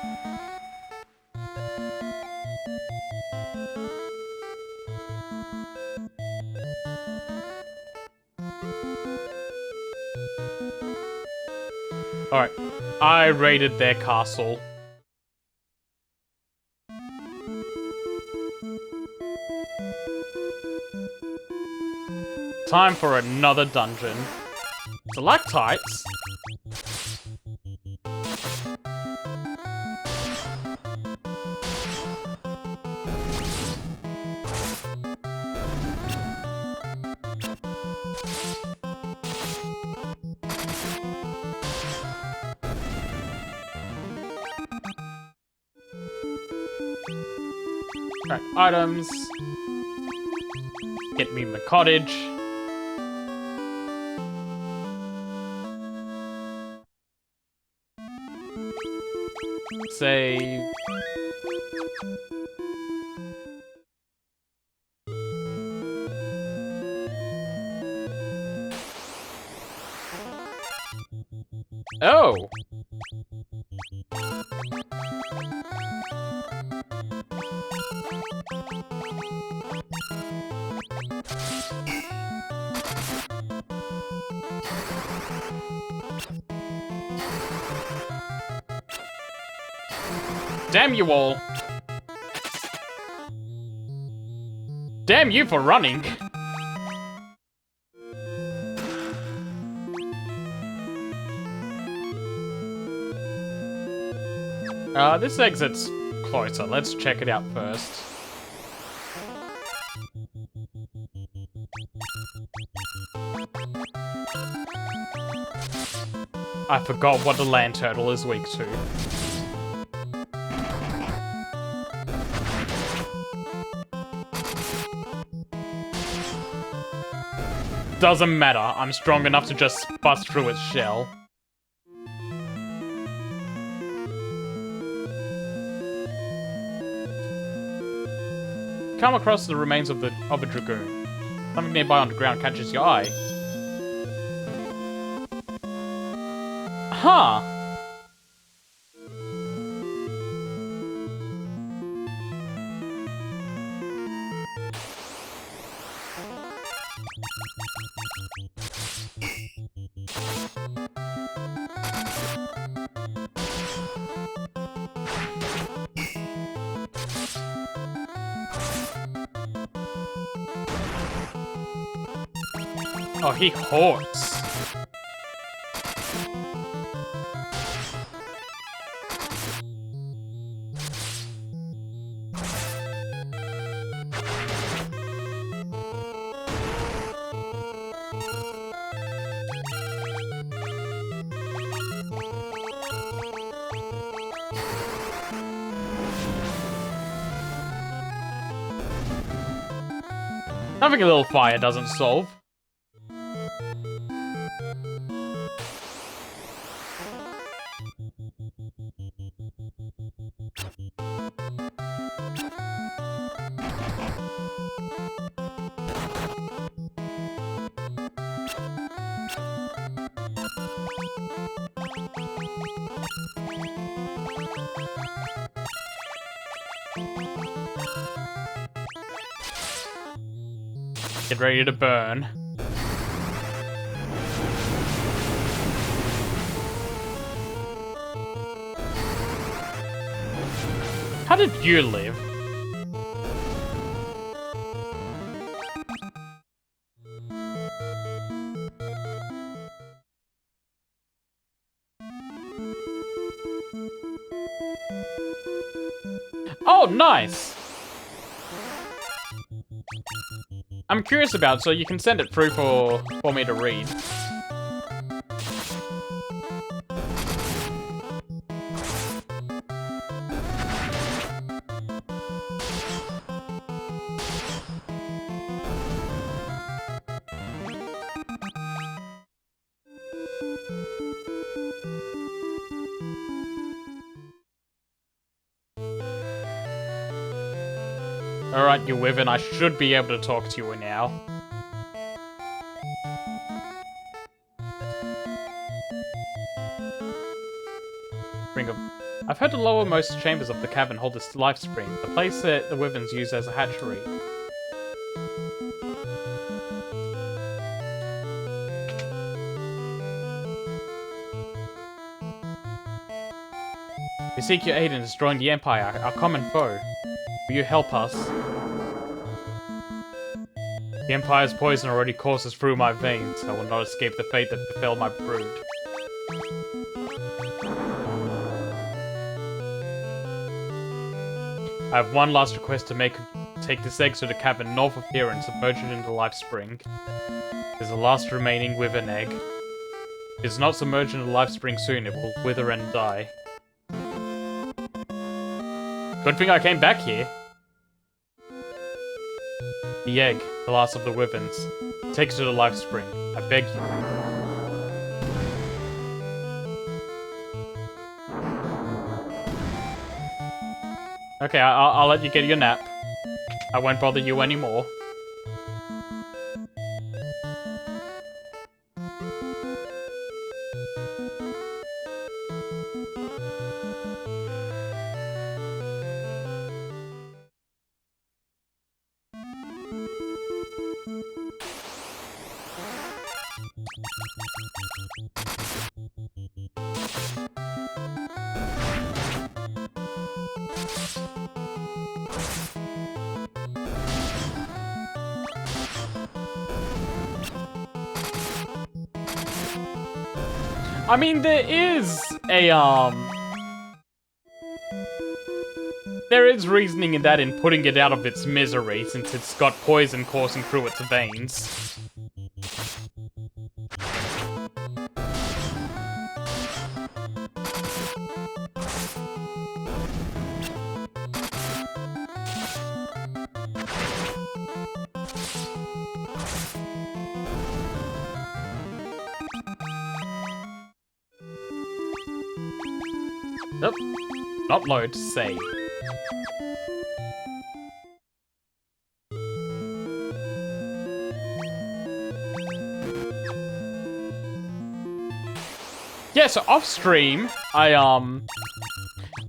Alright. I raided their castle. Time for another dungeon. Stalactites? Right, items. Get me my cottage. Save. Oh! Damn you all! Damn you for running! This exit's closer. Let's check it out first. I forgot what the land turtle is weak to. Doesn't matter. I'm strong enough to just bust through its shell. Come across the remains of a dragoon. Something nearby on the ground catches your eye. Huh. Oh, he hoards. Having a little fire doesn't solve. Get ready to burn. How did you live? Oh, nice! I'm curious about, so you can send it through for me to read. Alright, you Wyvern, I should be able to talk to you now. I've heard the lowermost chambers of the cavern hold this life spring, the place that the Wyverns use as a hatchery. We seek your aid in destroying the Empire, our common foe. Will you help us? The Empire's poison already courses through my veins. I will not escape the fate that befell my brood. I have one last request to make. Take this egg to the cavern north of here and submerge it into the life spring. It is the last remaining Wyvern egg. If it is not submerged in the life spring soon, it will wither and die. Good thing I came back here. The egg, the last of the Wyverns. Take it to the life spring. I beg you. Okay, I'll let you get your nap. I won't bother you anymore. I mean, there is there is reasoning in that in putting it out of its misery, since it's got poison coursing through its veins. Nope. Not load, save. Yeah, so off stream, I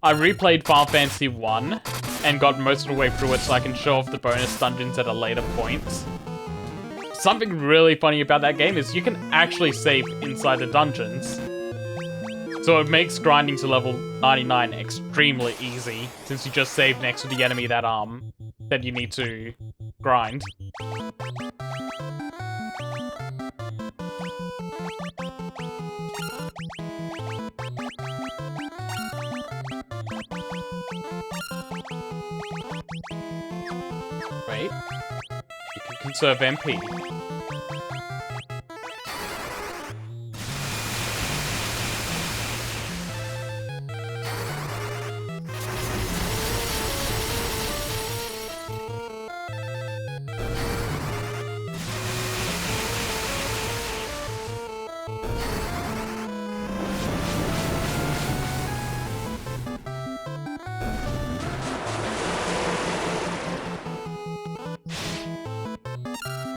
replayed Final Fantasy 1 and got most of the way through it so I can show off the bonus dungeons at a later point. Something really funny about that game is you can actually save inside the dungeons. So it makes grinding to level 99 extremely easy, since you just save next to the enemy that you need to grind. Wait. You can conserve MP.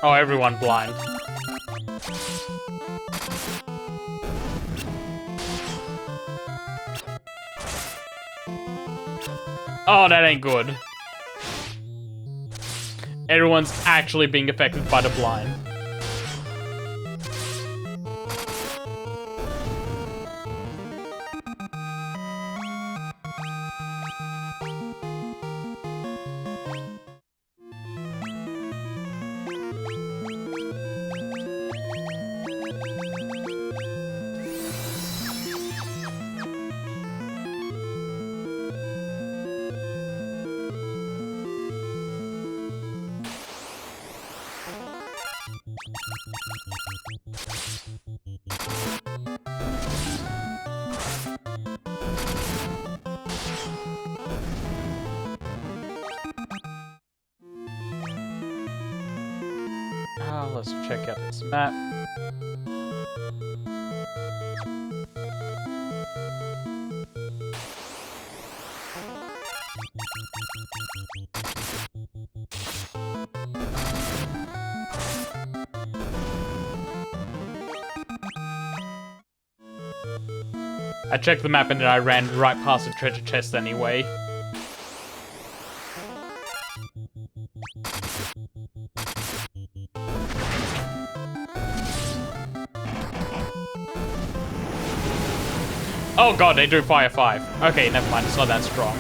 Oh, everyone blind. Oh, that ain't good. Everyone's actually being affected by the blind. Let's check out this map. I checked the map and then I ran right past the treasure chest anyway. Oh god, they do fire 5. Okay, never mind, it's not that strong.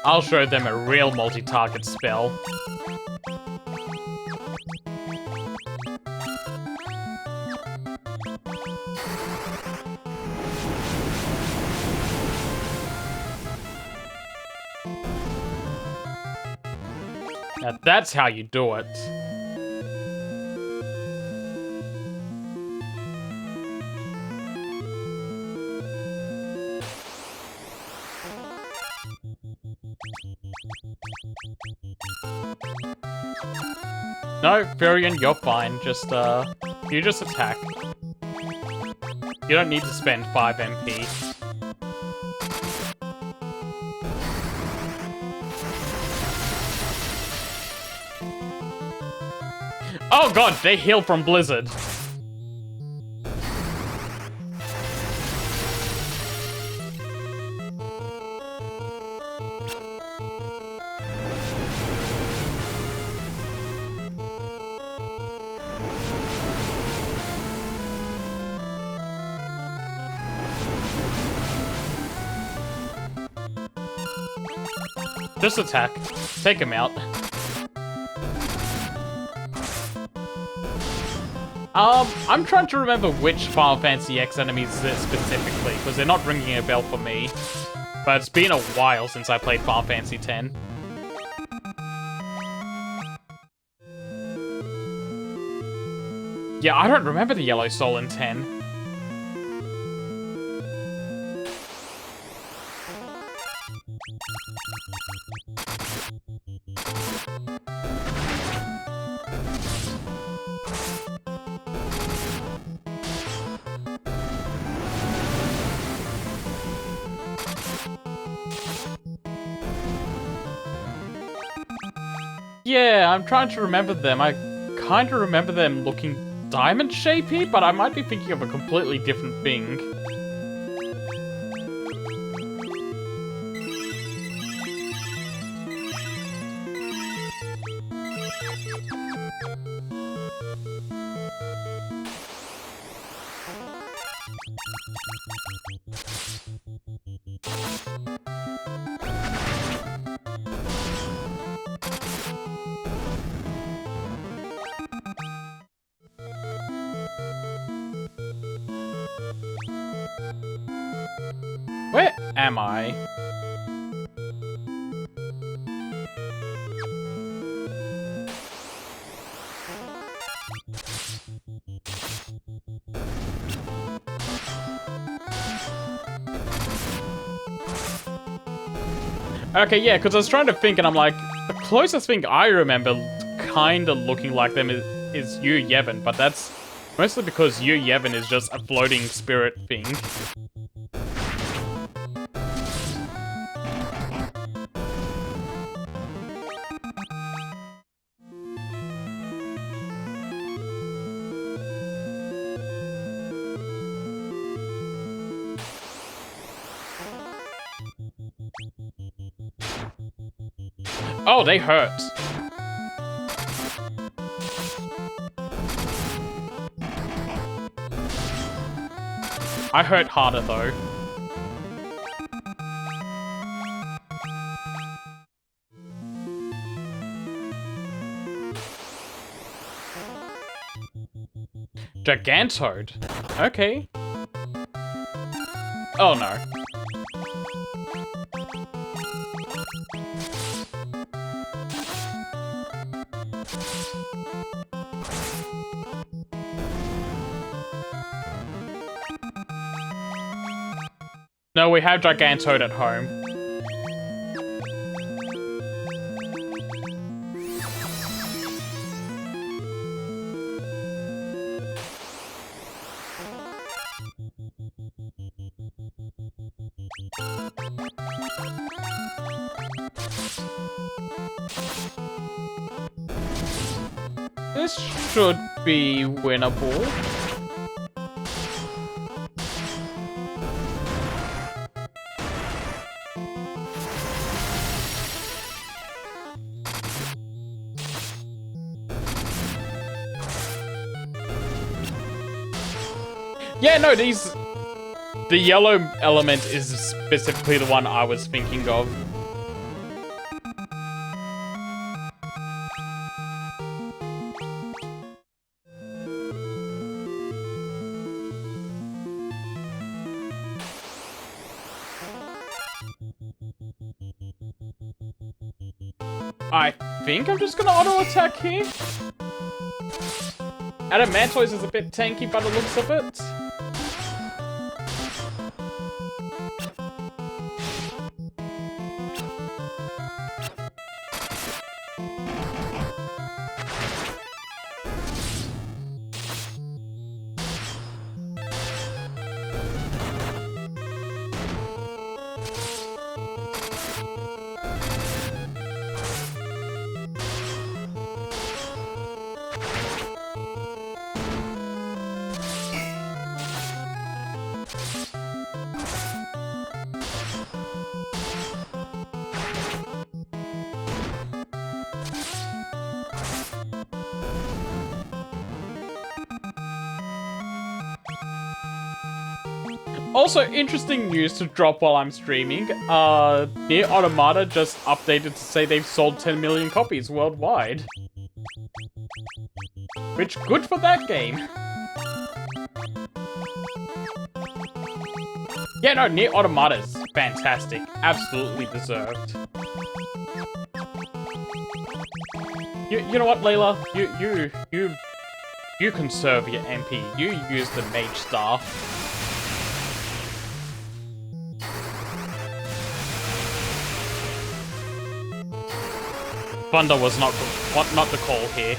I'll show them a real multi-target spell. Now that's how you do it. No, Varian, you're fine. Just, you just attack. You don't need to spend 5 MP. Oh god, they heal from Blizzard. Just attack. Take him out. I'm trying to remember which Final Fantasy X enemies specifically, because they're not ringing a bell for me. But it's been a while since I played Final Fantasy X. Yeah, I don't remember the Yellow Soul in 10. Yeah, I'm trying to remember them. I kind of remember them looking diamond-shapey, but I might be thinking of a completely different thing. Where am I? Okay, yeah, because I was trying to think, and I'm like, the closest thing I remember kind of looking like them is Yu Yevon, but that's mostly because Yu Yevon is just a floating spirit thing. Oh, they hurt. I hurt harder, though. Gigantoad? Okay. Oh, no. No, we have Gigantoad at home. This should be winnable. Yeah, no, the yellow element is specifically the one I was thinking of. I think I'm just gonna auto-attack here. Adamantoise is a bit tanky by the looks of it. Also, interesting news to drop while I'm streaming. Nier Automata just updated to say they've sold 10 million copies worldwide. Which, good for that game. Yeah, no, Nier Automata is fantastic. Absolutely deserved. You know what, Layla? You conserve your MP. You use the mage staff. Thunder was not the call here.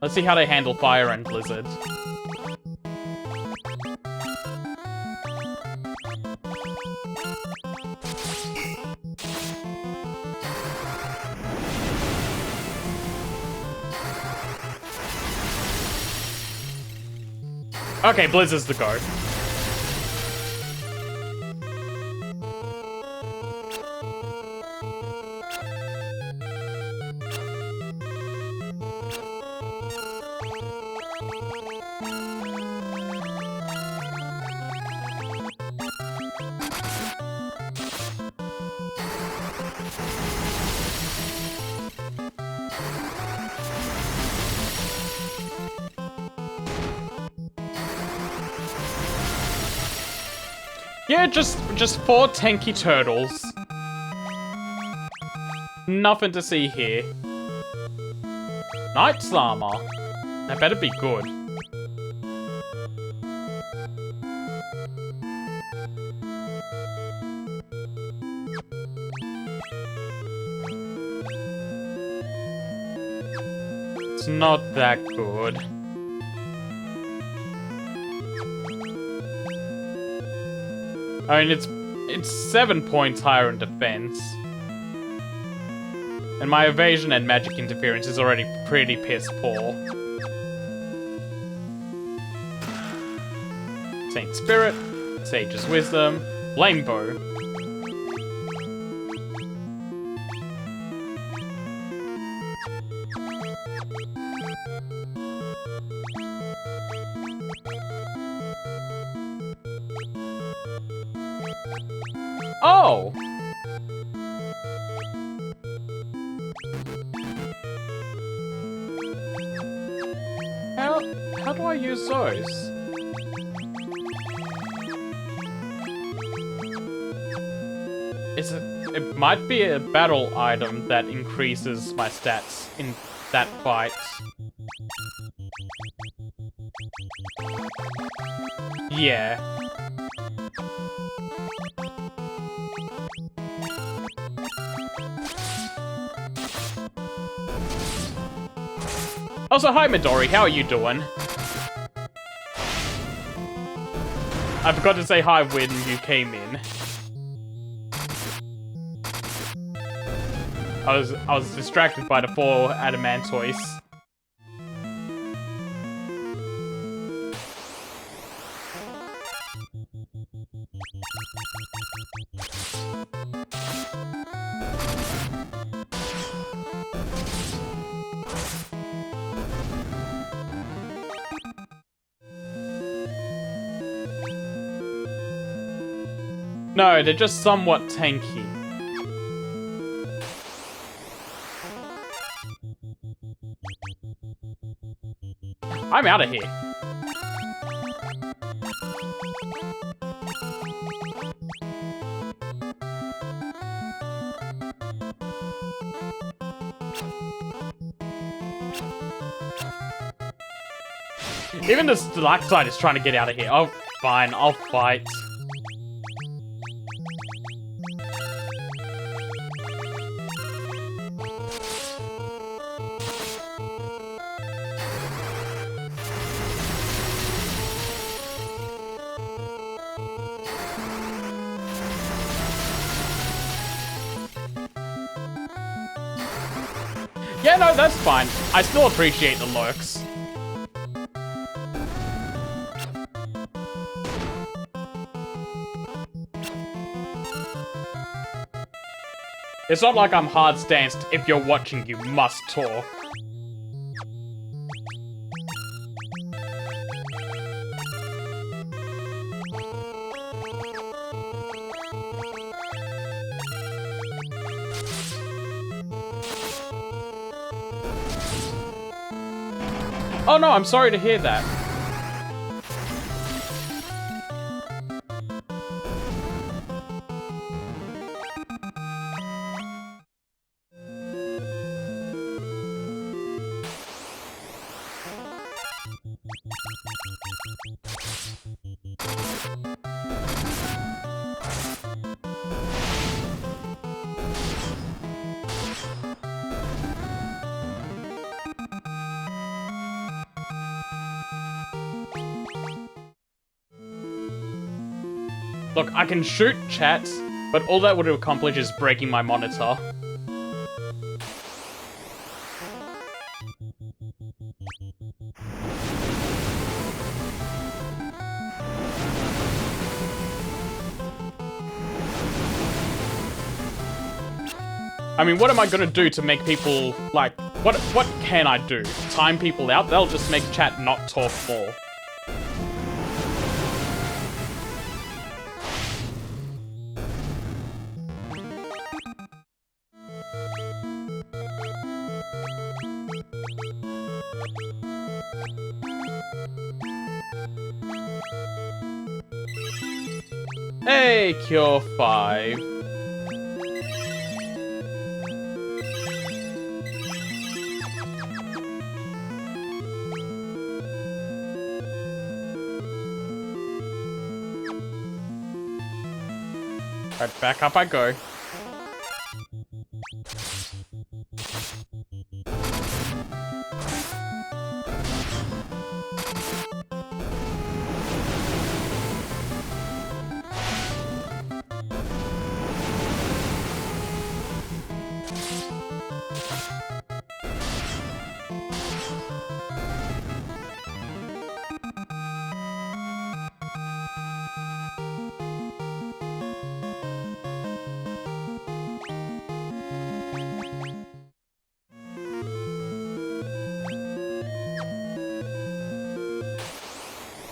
Let's see how they handle fire and blizzard. Okay, blizzard's the go. Yeah, just 4 tanky turtles. Nothing to see here. Knight's armor. That better be good. It's not that good. I mean, it's 7 points higher in defense. And my evasion and magic interference is already pretty piss poor. Saint Spirit, Sage's Wisdom, Flame Bow. Oh! How do I use those? It might be a battle item that increases my stats in that fight. Yeah. Also, hi Midori, how are you doing? I forgot to say hi when you came in. I was distracted by the 4 adamantoise. No, they're just somewhat tanky. I'm out of here. Even the Stalactite is trying to get out of here. Oh, fine, I'll fight. Yeah, no, that's fine. I still appreciate the lurks. It's not like I'm hard stanced. If you're watching, you must talk. Oh no, I'm sorry to hear that. Look, I can shoot chat, but all that would accomplish is breaking my monitor. I mean, what am I gonna do to make people, like, what can I do? Time people out? They'll just make chat not talk more. Hey, Cure 5. Right, back up I go.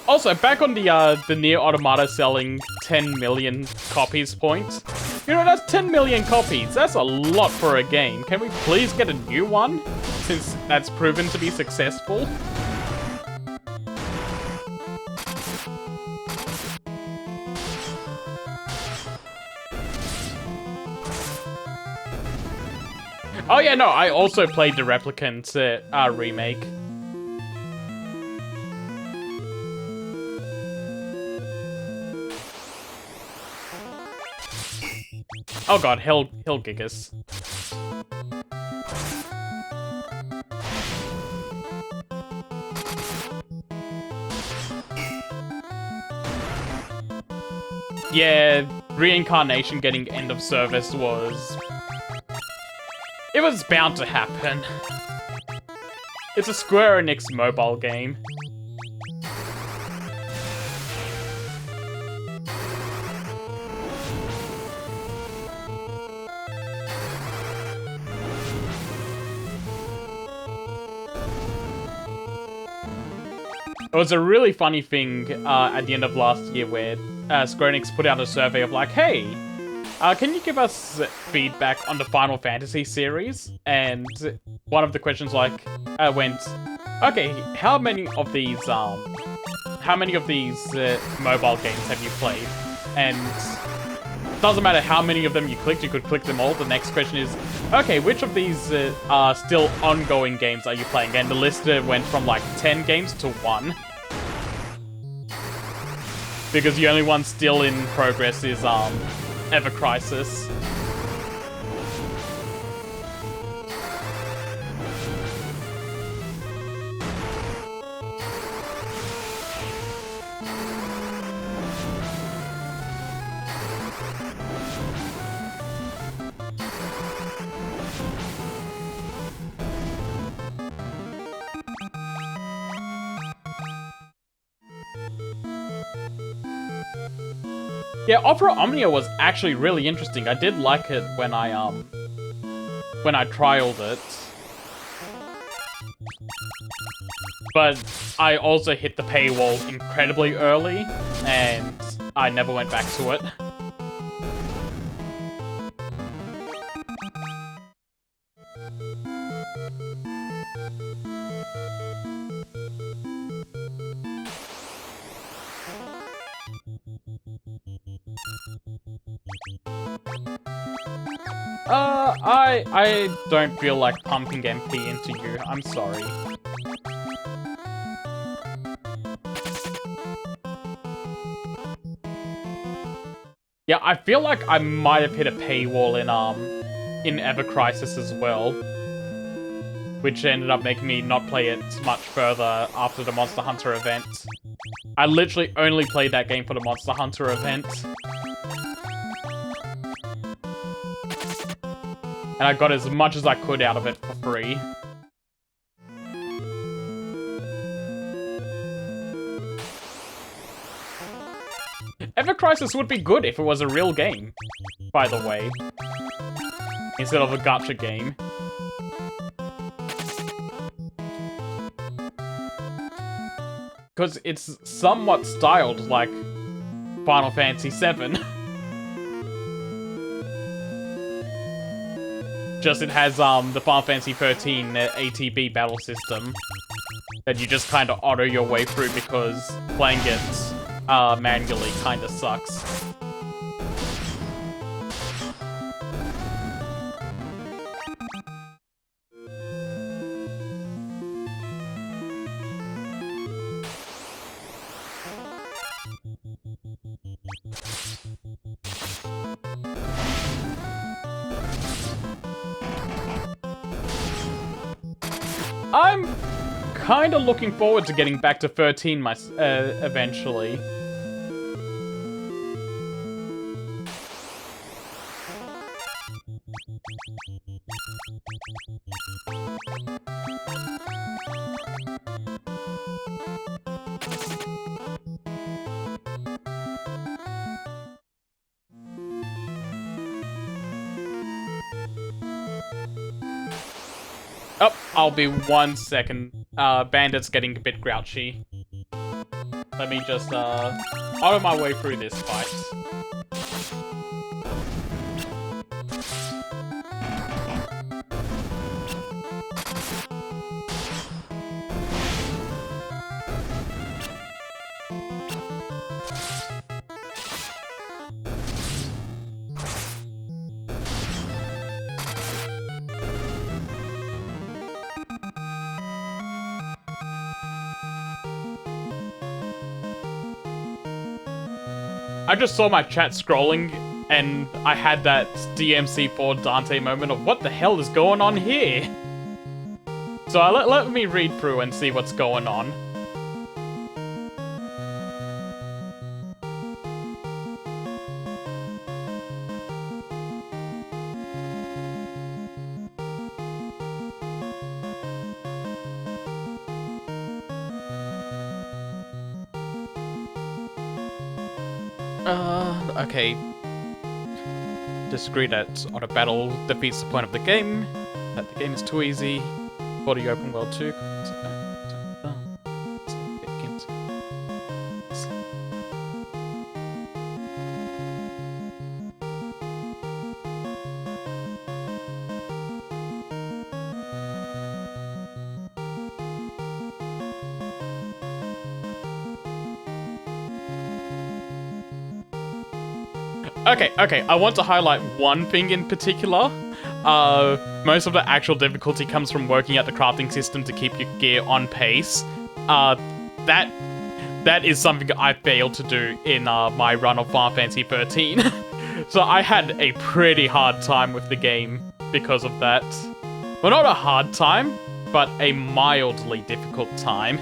Also, back on the Nier Automata selling 10 million copies point. You know, that's 10 million copies. That's a lot for a game. Can we please get a new one? Since that's proven to be successful. Oh yeah, no, I also played the Replicant remake. Oh god, Hell Gigas. Yeah, reincarnation getting end of service was... It was bound to happen. It's a Square Enix mobile game. It was a really funny thing at the end of last year where Square Enix put out a survey of like, hey, can you give us feedback on the Final Fantasy series? And one of the questions like went, okay, how many of these mobile games have you played? And doesn't matter how many of them you clicked, you could click them all. The next question is, okay, which of these are still ongoing games are you playing? And the list went from like 10 games to 1. Because the only one still in progress is Ever Crisis. Yeah, Opera Omnia was actually really interesting. I did like it when I when I trialed it. But I also hit the paywall incredibly early, and I never went back to it. I don't feel like pumping MP into you. I'm sorry. Yeah, I feel like I might have hit a paywall in Ever Crisis as well, which ended up making me not play it much further after the Monster Hunter event. I literally only played that game for the Monster Hunter event. And I got as much as I could out of it for free. Ever Crisis would be good if it was a real game, by the way, instead of a gacha game. Because it's somewhat styled like Final Fantasy VII. Just it has the Final Fantasy 13 ATB battle system that you just kind of auto your way through because playing it manually kind of sucks. I'm kind of looking forward to getting back to 13 eventually. Oh, I'll be 1 second. Bandit's getting a bit grouchy. Let me just, auto my way through this fight. I just saw my chat scrolling, and I had that DMC4 Dante moment of what the hell is going on here? So let me read through and see what's going on. Okay. Disagree that auto battle defeats the point of the game. That the game is too easy. Body open world too. Okay, I want to highlight one thing in particular. Most of the actual difficulty comes from working out the crafting system to keep your gear on pace. That is something I failed to do in my run of Final Fantasy 13. So I had a pretty hard time with the game because of that. Well, not a hard time, but a mildly difficult time.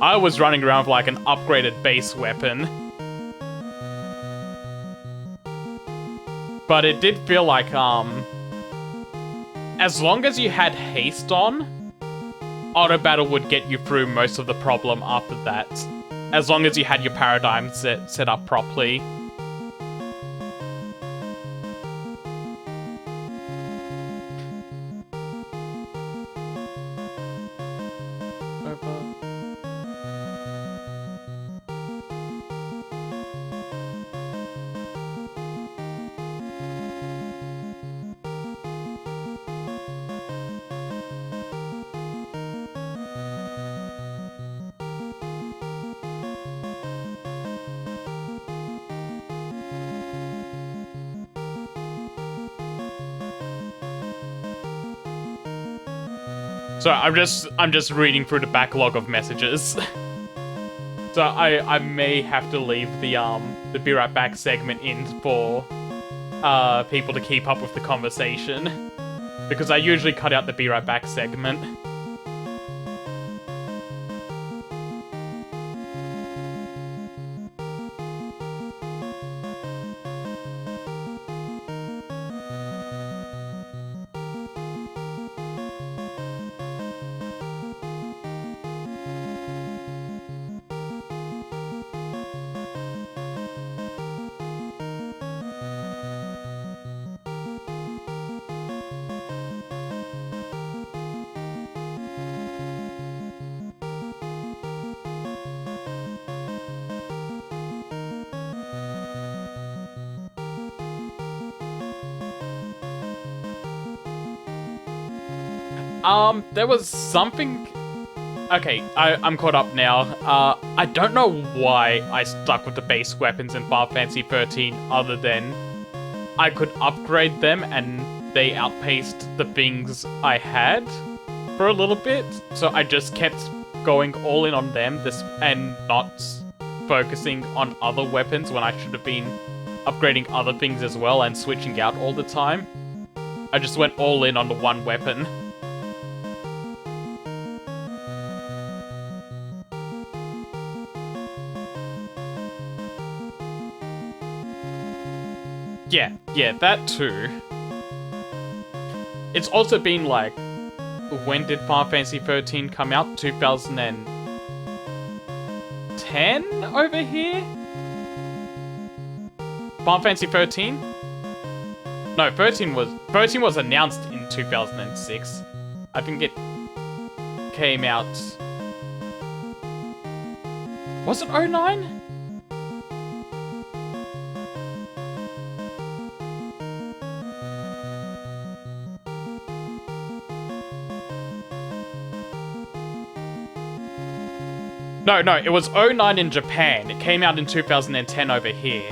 I was running around with like an upgraded base weapon. But it did feel like, as long as you had haste on, auto battle would get you through most of the problem after that. As long as you had your paradigm set up properly. So I'm just reading through the backlog of messages. So I may have to leave the Be Right Back segment in for people to keep up with the conversation, because I usually cut out the Be Right Back segment. There was something... Okay, I'm caught up now. I don't know why I stuck with the base weapons in Final Fantasy 13 other than I could upgrade them and they outpaced the things I had for a little bit. So I just kept going all in on them and not focusing on other weapons when I should have been upgrading other things as well and switching out all the time. I just went all in on the one weapon. Yeah, that too. It's also been like, when did Final Fantasy 13 come out? 2010 over here? Final Fantasy 13? No, 13 was announced in 2006. I think it came out... Was it 09? No, it was 09 in Japan. It came out in 2010 over here.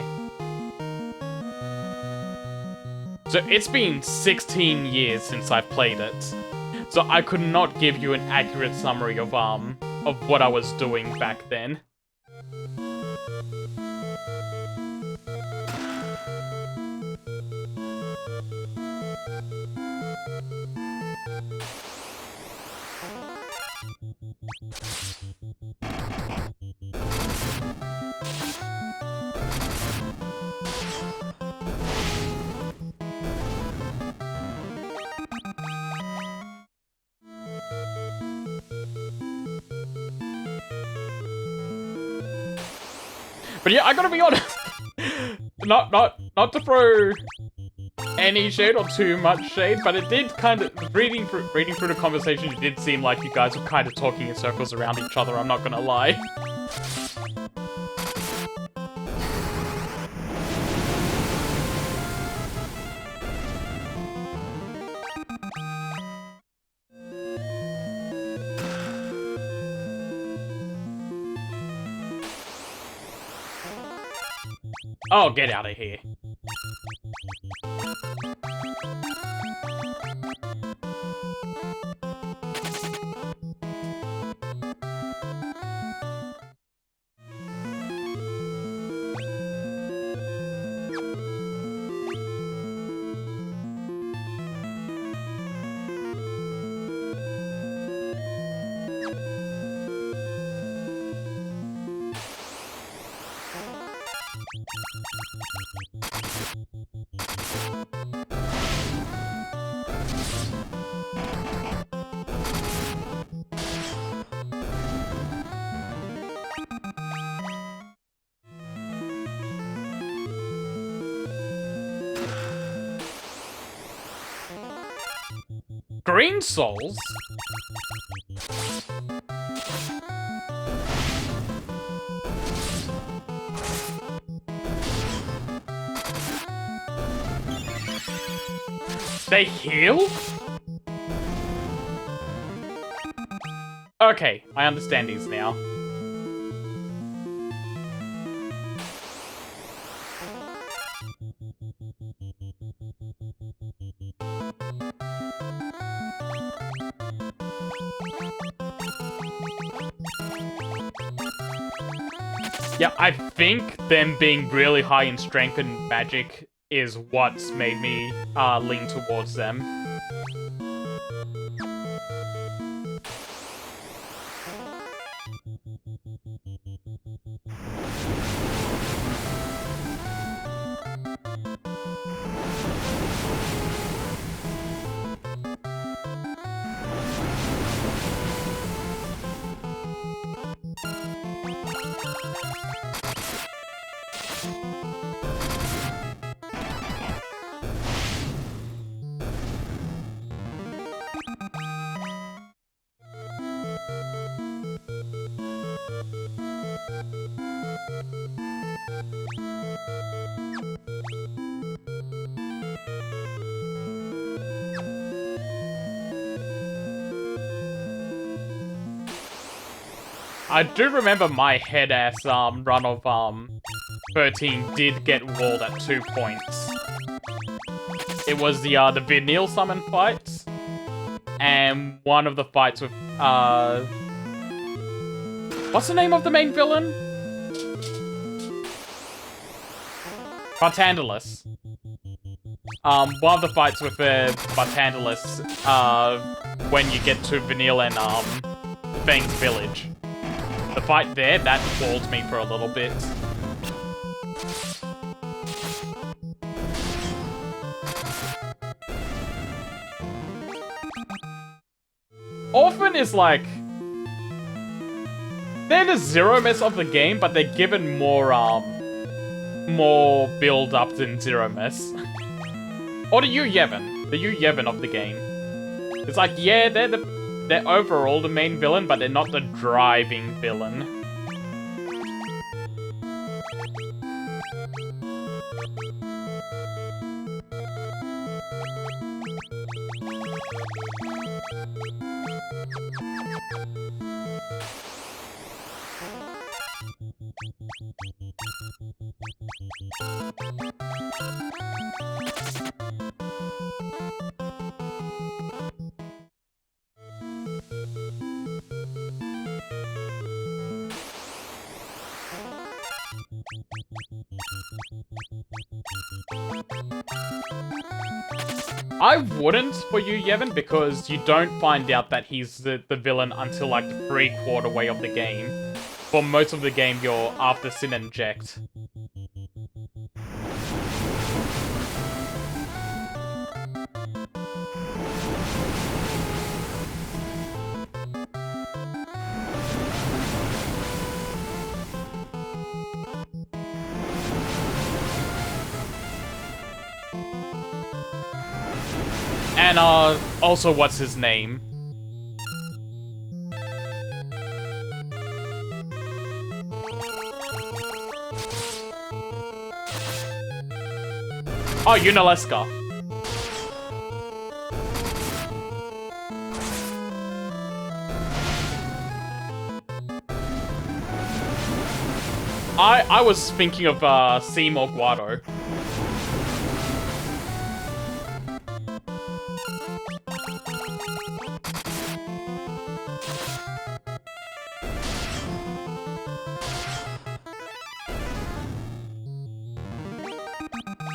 So it's been 16 years since I've played it. So I could not give you an accurate summary of what I was doing back then. But yeah, I gotta be honest. not to throw any shade or too much shade, but it did kind of, reading through the conversation, it did seem like you guys were kind of talking in circles around each other, I'm not gonna lie. Oh, get out of here. Green souls? They heal? Okay, I understand these now. Yeah, I think them being really high in strength and magic is what's made me lean towards them. I do remember my head-ass run of 13 did get walled at 2 points. It was the Vinil summon fights, and one of the fights with what's the name of the main villain? Bartandalus. One of the fights with Bartandalus, when you get to Vanille and Fang's village. The fight there, that walled me for a little bit. Orphan is like... they're the zero mess of the game, but they're given more build-up than zero mess. Or the Yu Yevon. The Yu Yevon of the game. It's like, yeah, they're overall the main villain, but they're not the driving villain. I wouldn't for you, Yevon, because you don't find out that he's the villain until like the 3/4 way of the game. For most of the game, you're after Sin and Ject. And, also, what's his name? Oh, Unaleska. I was thinking of, Seymour Guado.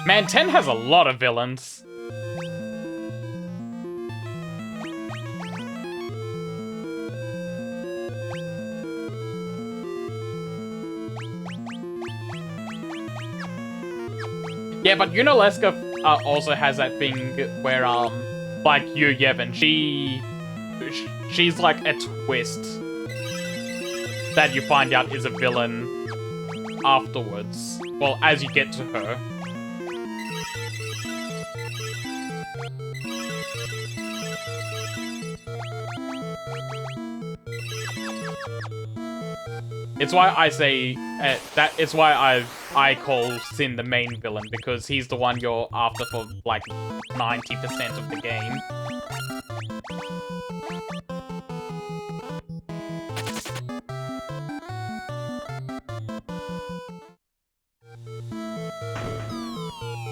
Man, 10 has a lot of villains. Yeah, but Unaleska also has that thing where, like Yu Yevon, she's like a twist that you find out is a villain afterwards. Well, as you get to her. It's why I say that. It's why I call Sin the main villain, because he's the one you're after for like 90% of the game.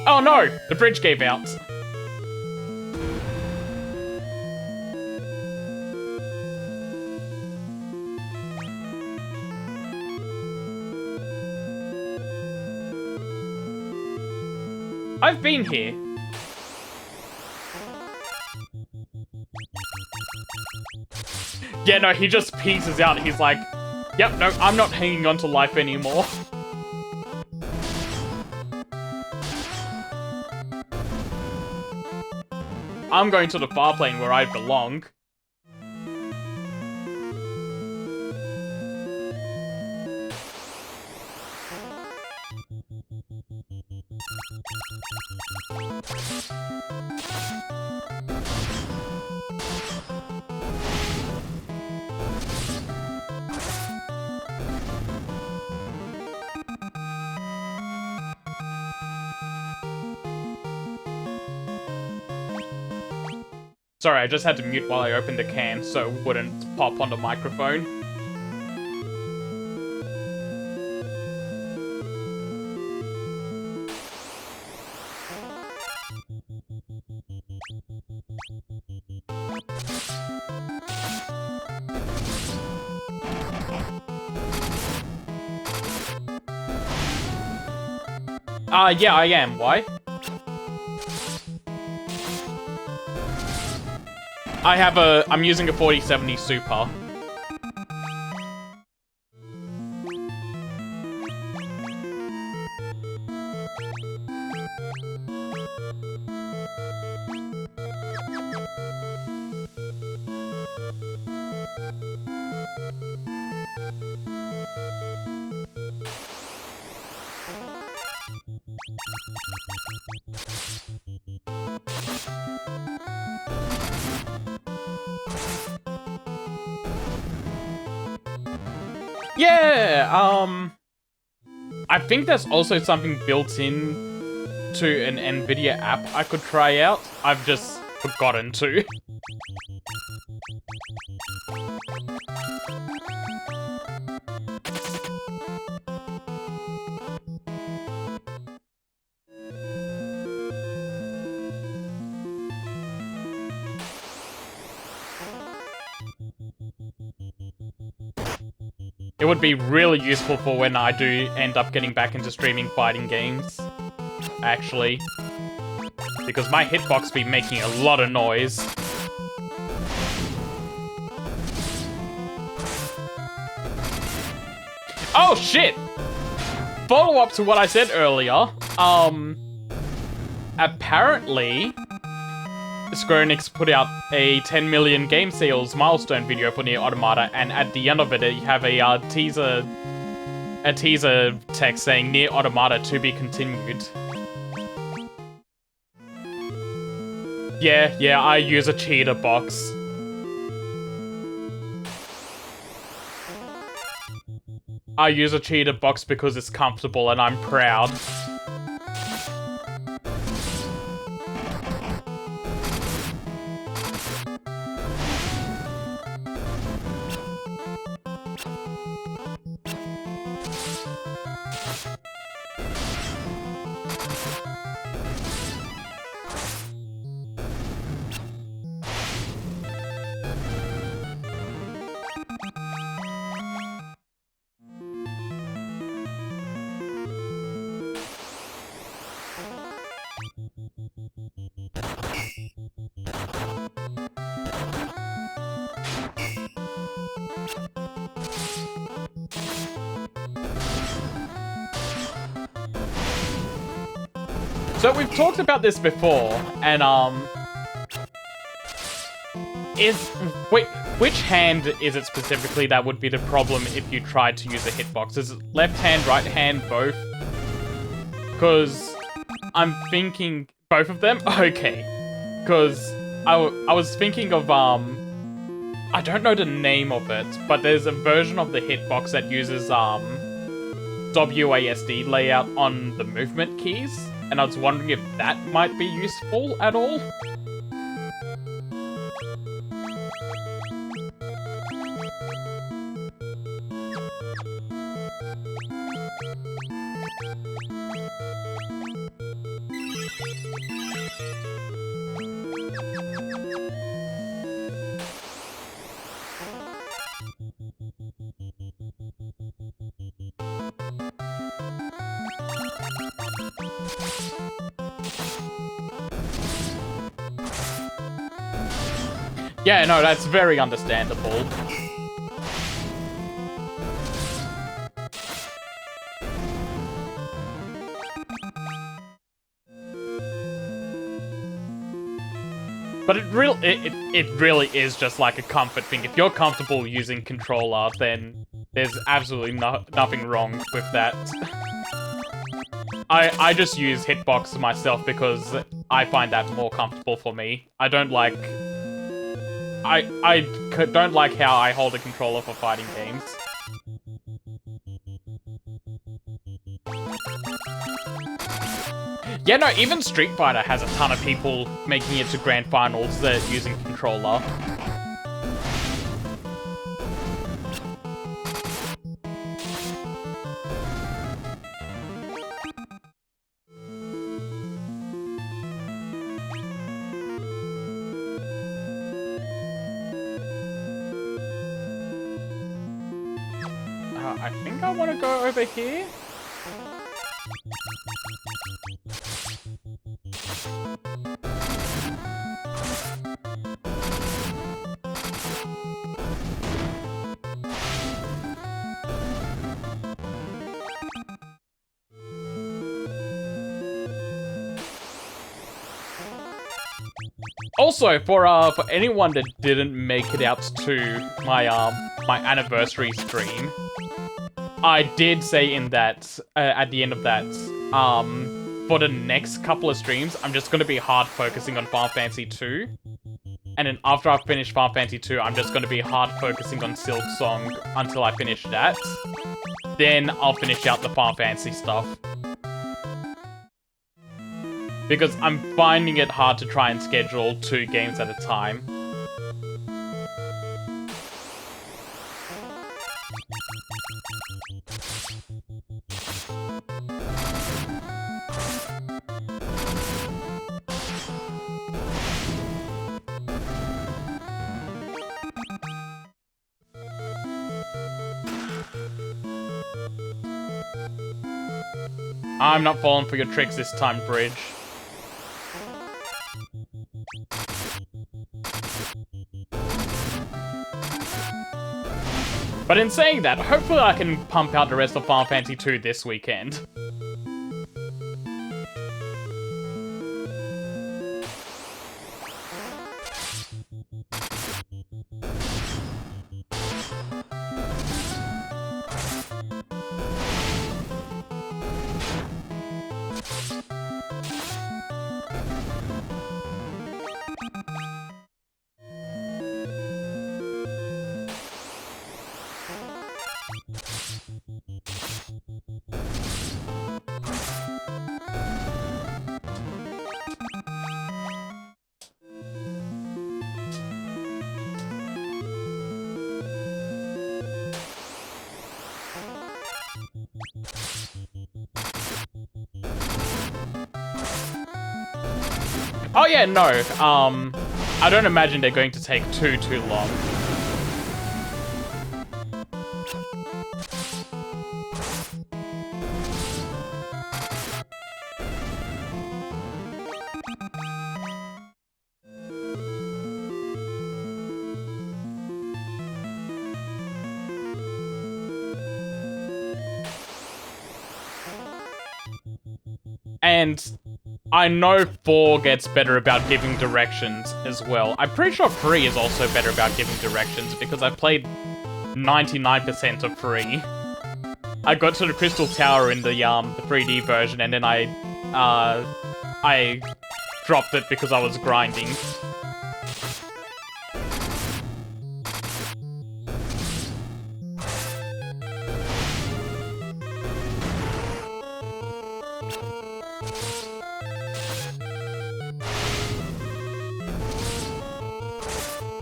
Oh no! The bridge gave out. I've been here. Yeah, no, he just pieces out. He's like, yep, no, I'm not hanging on to life anymore. I'm going to the far plane where I belong. Sorry, I just had to mute while I opened the can so it wouldn't pop on the microphone. Yeah, I am. Why? I'm using a 4070 Super. Yeah, I think there's also something built in to an NVIDIA app I could try out. I've just forgotten to. It would be really useful for when I do end up getting back into streaming fighting games, actually. Because my hitbox be making a lot of noise. Oh shit! Follow up to what I said earlier. Apparently, Square Enix put out a 10 million game sales milestone video for Nier Automata, and at the end of it, you have a teaser text saying Nier Automata to be continued. Yeah, I use a cheater box. I use a cheater box because it's comfortable and I'm proud. So we've talked about this before, and which hand is it specifically that would be the problem if you tried to use a hitbox? Is it left hand, right hand, both? Because I'm thinking both of them? Okay. Because I was thinking of, I don't know the name of it, but there's a version of the hitbox that uses, WASD layout on the movement keys, and I was wondering if that might be useful at all. Yeah, no, that's very understandable. But it really is just like a comfort thing. If you're comfortable using controller, then there's absolutely nothing wrong with that. I just use hitbox myself because I find that more comfortable for me. I don't like... I don't like how I hold a controller for fighting games. Yeah, no, even Street Fighter has a ton of people making it to Grand Finals using controller. I think I want to go over here. Also, for anyone that didn't make it out to my my anniversary stream, I did say in that at the end of that, for the next couple of streams, I'm just gonna be hard focusing on Final Fantasy 2, and then after I finish Final Fantasy 2, I'm just gonna be hard focusing on Silk Song until I finish that. Then I'll finish out the Final Fantasy stuff. Because I'm finding it hard to try and schedule 2 games at a time. I'm not falling for your tricks this time, Bridge. But in saying that, hopefully I can pump out the rest of Final Fantasy 2 this weekend. Oh yeah, no, I don't imagine they're going to take too long. And I know 4 gets better about giving directions as well. I'm pretty sure 3 is also better about giving directions because I've played 99% of 3. I got to the Crystal Tower in the 3D version and then I dropped it because I was grinding.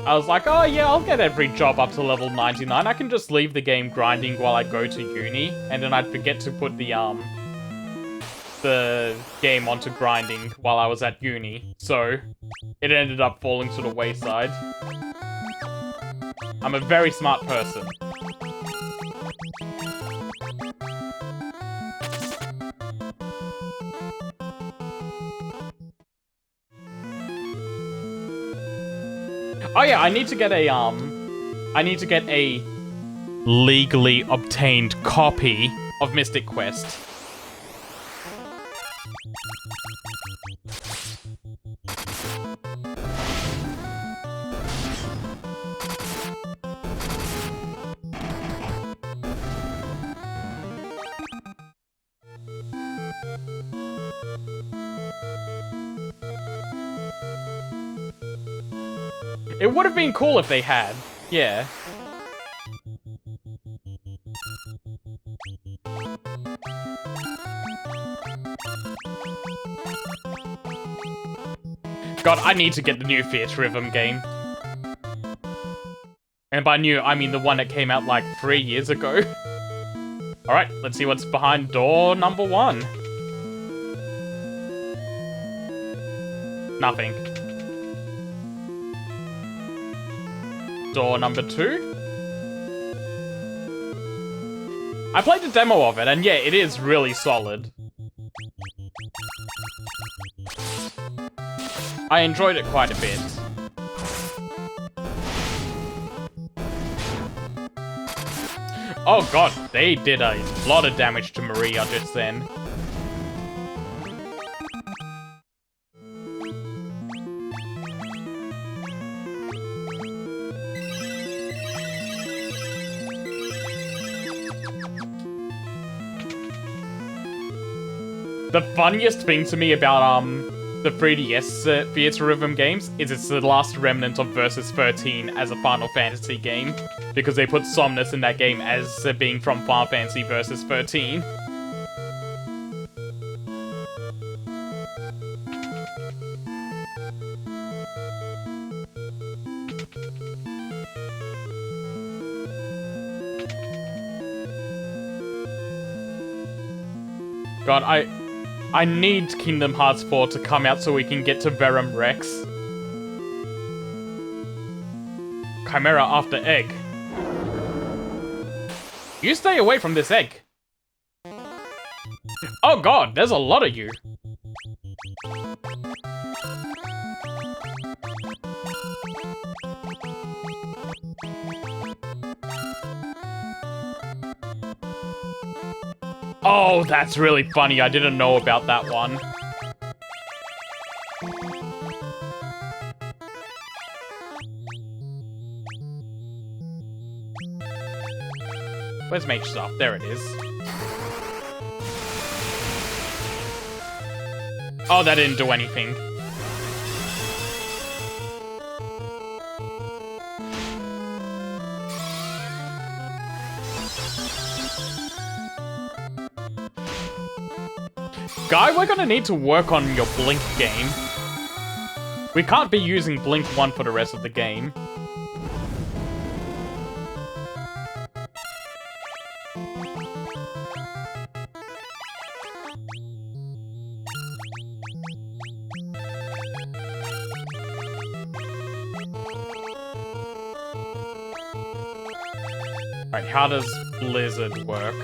I was like, oh yeah, I'll get every job up to level 99. I can just leave the game grinding while I go to uni, and then I'd forget to put the game onto grinding while I was at uni. So it ended up falling to the wayside. I'm a very smart person. Oh yeah, I need to get a legally obtained copy of Mystic Quest. It would have been cool if they had. Yeah. God, I need to get the new Theatre Rhythm game. And by new, I mean the one that came out like 3 years ago. Alright, let's see what's behind door number 1. Nothing. Door number 2. I played the demo of it, and yeah, it is really solid. I enjoyed it quite a bit. Oh god, they did a lot of damage to Maria just then. The funniest thing to me about the 3DS Theatre Rhythm games is it's the last remnant of Versus 13 as a Final Fantasy game, because they put Somnus in that game as being from Final Fantasy Versus 13. God, I need Kingdom Hearts 4 to come out so we can get to Verum Rex. Chimera after egg. You stay away from this egg. Oh god, there's a lot of you. Oh, that's really funny. I didn't know about that one. Where's mage stuff? There it is. Oh, that didn't do anything. Guy, we're gonna need to work on your Blink game. We can't be using Blink 1 for the rest of the game. Alright, how does Blizzard work?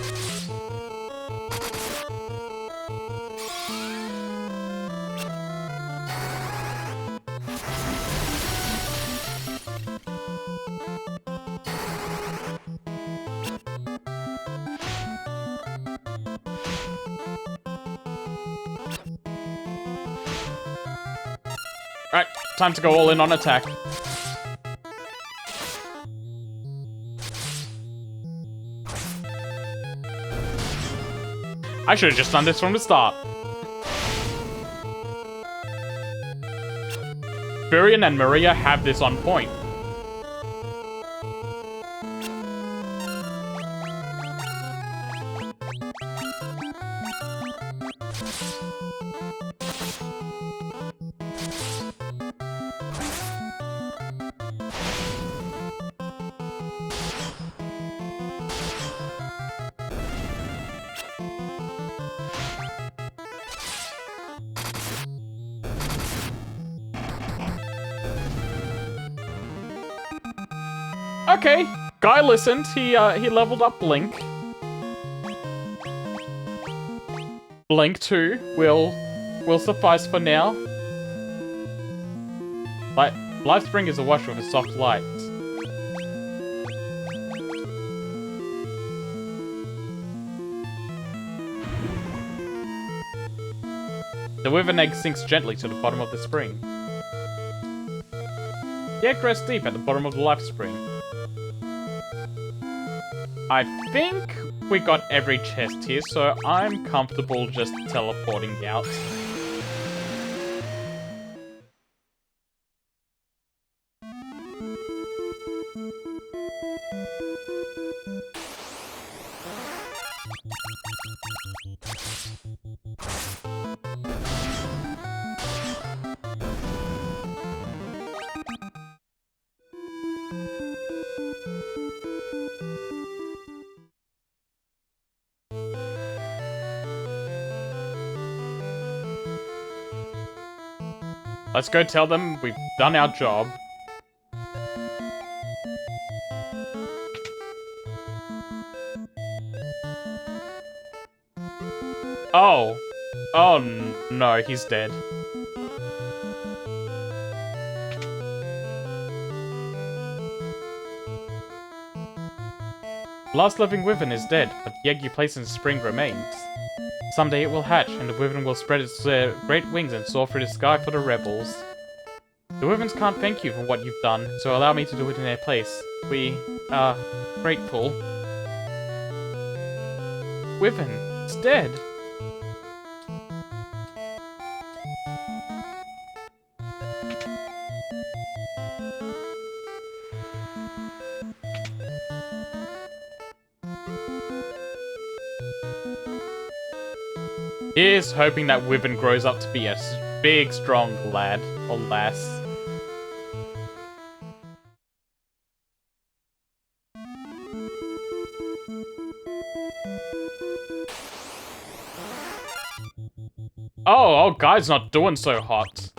Alright, time to go all in on attack. I should have just done this from the start. Furion and Maria have this on point. Okay, Guy listened. He leveled up Blink. Blink 2 will suffice for now. Like, Life Spring is awash with a soft light. The Wyvern egg sinks gently to the bottom of the spring. The egg rests deep at the bottom of the Life Spring. I think we got every chest here, so I'm comfortable just teleporting out. Let's go tell them we've done our job. Oh. Oh no, he's dead. The last living wyvern is dead, but the egg you placed in the spring remains. Someday it will hatch, and the wyvern will spread its great wings and soar through the sky for the rebels. The wyverns can't thank you for what you've done, so allow me to do it in their place. We are grateful. Wyvern, it's dead. Here's hoping that Wyvern grows up to be a big, strong lad, or lass. Oh, guy's not doing so hot.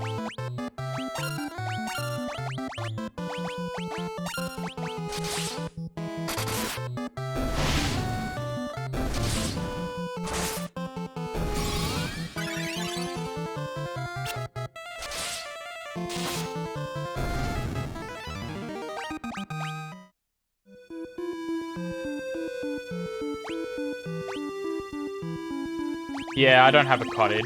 Yeah, I don't have a cottage.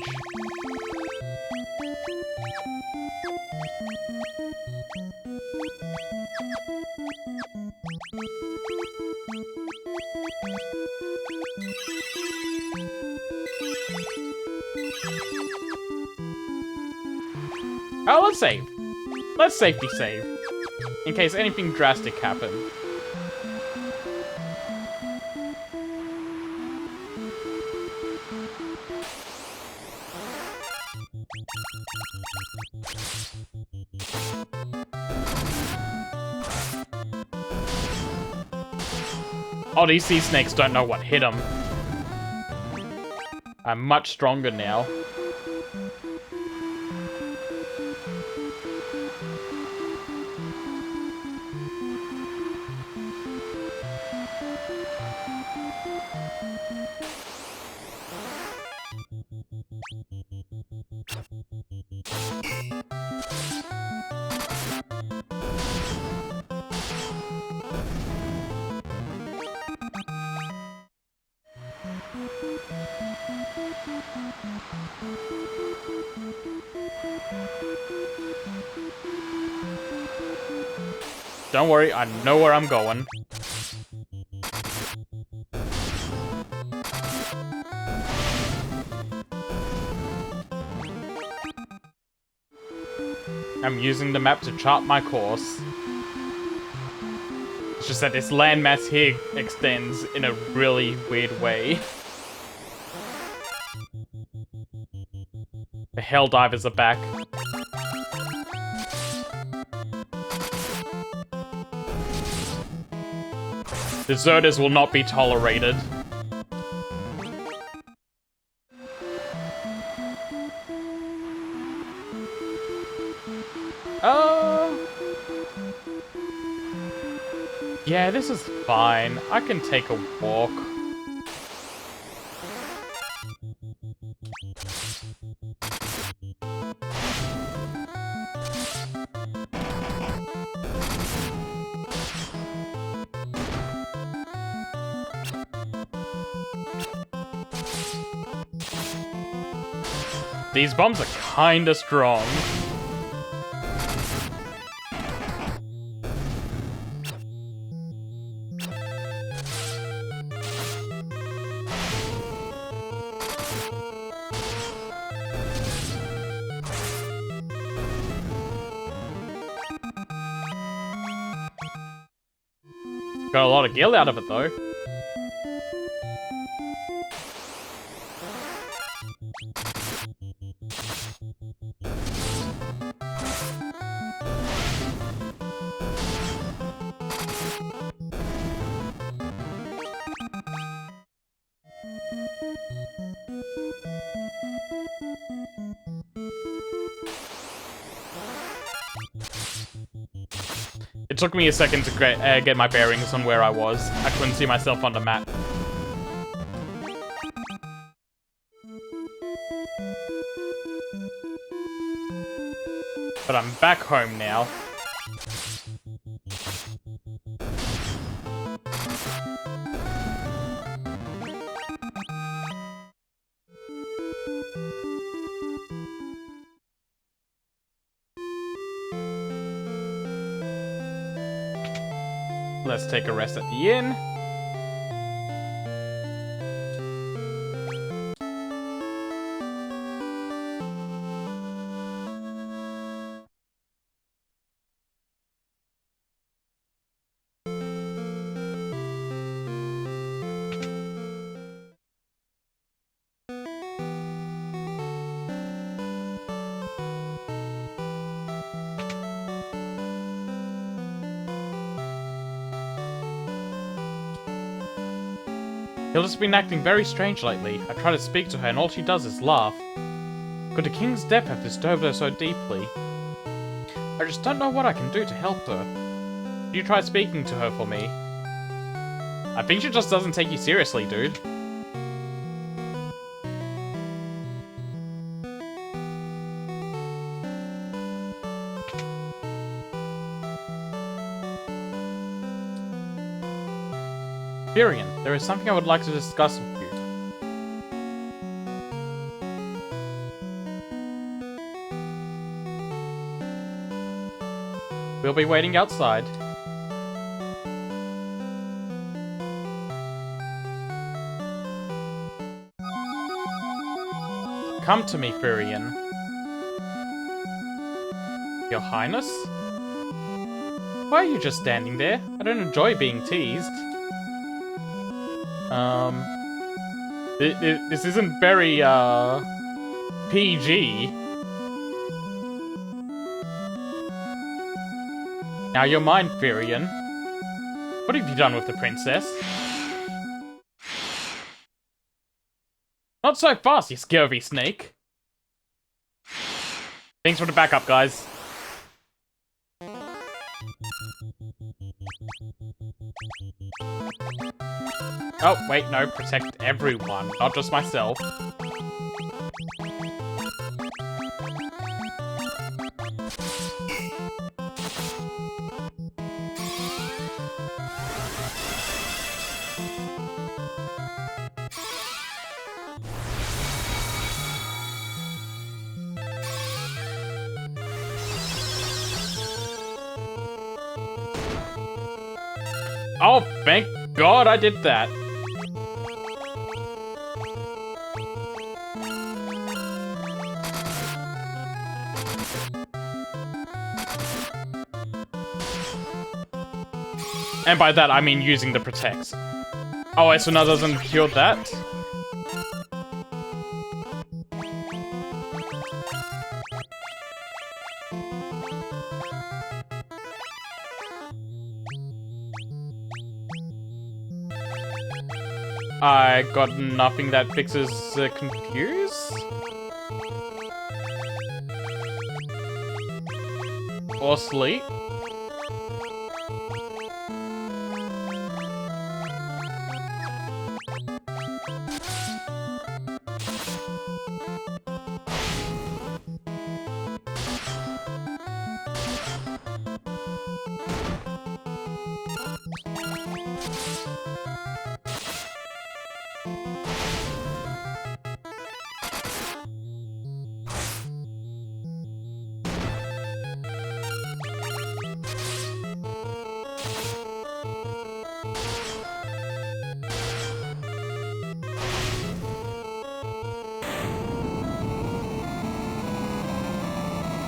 Oh, let's save. Let's safety save. In case anything drastic happened. Oh, these sea snakes don't know what hit them. I'm much stronger now. Don't worry, I know where I'm going. I'm using the map to chart my course. It's just that this landmass here extends in a really weird way. The Helldivers are back. Deserters will not be tolerated. Yeah, this is fine. I can take a walk. These bombs are kinda strong. Got a lot of gil out of it, though. It took me a second to get my bearings on where I was. I couldn't see myself on the map. But I'm back home now. Let's take a rest at the inn. Hilda's been acting very strange lately. I try to speak to her and all she does is laugh. Could the king's death have disturbed her so deeply? I just don't know what I can do to help her. You try speaking to her for me. I think she just doesn't take you seriously, dude. Tyrion, there is something I would like to discuss with you. We'll be waiting outside. Come to me, Tyrion. Your Highness? Why are you just standing there? I don't enjoy being teased. This isn't very, PG. Now you're mine, Tyrion. What have you done with the princess? Not so fast, you scurvy snake. Thanks for the backup, guys. Oh, wait, no, protect everyone, not just myself. Oh, thank God I did that. And by that, I mean using the protects. Oh, wait, so now doesn't cure that? I got nothing that fixes confuse? Or sleep?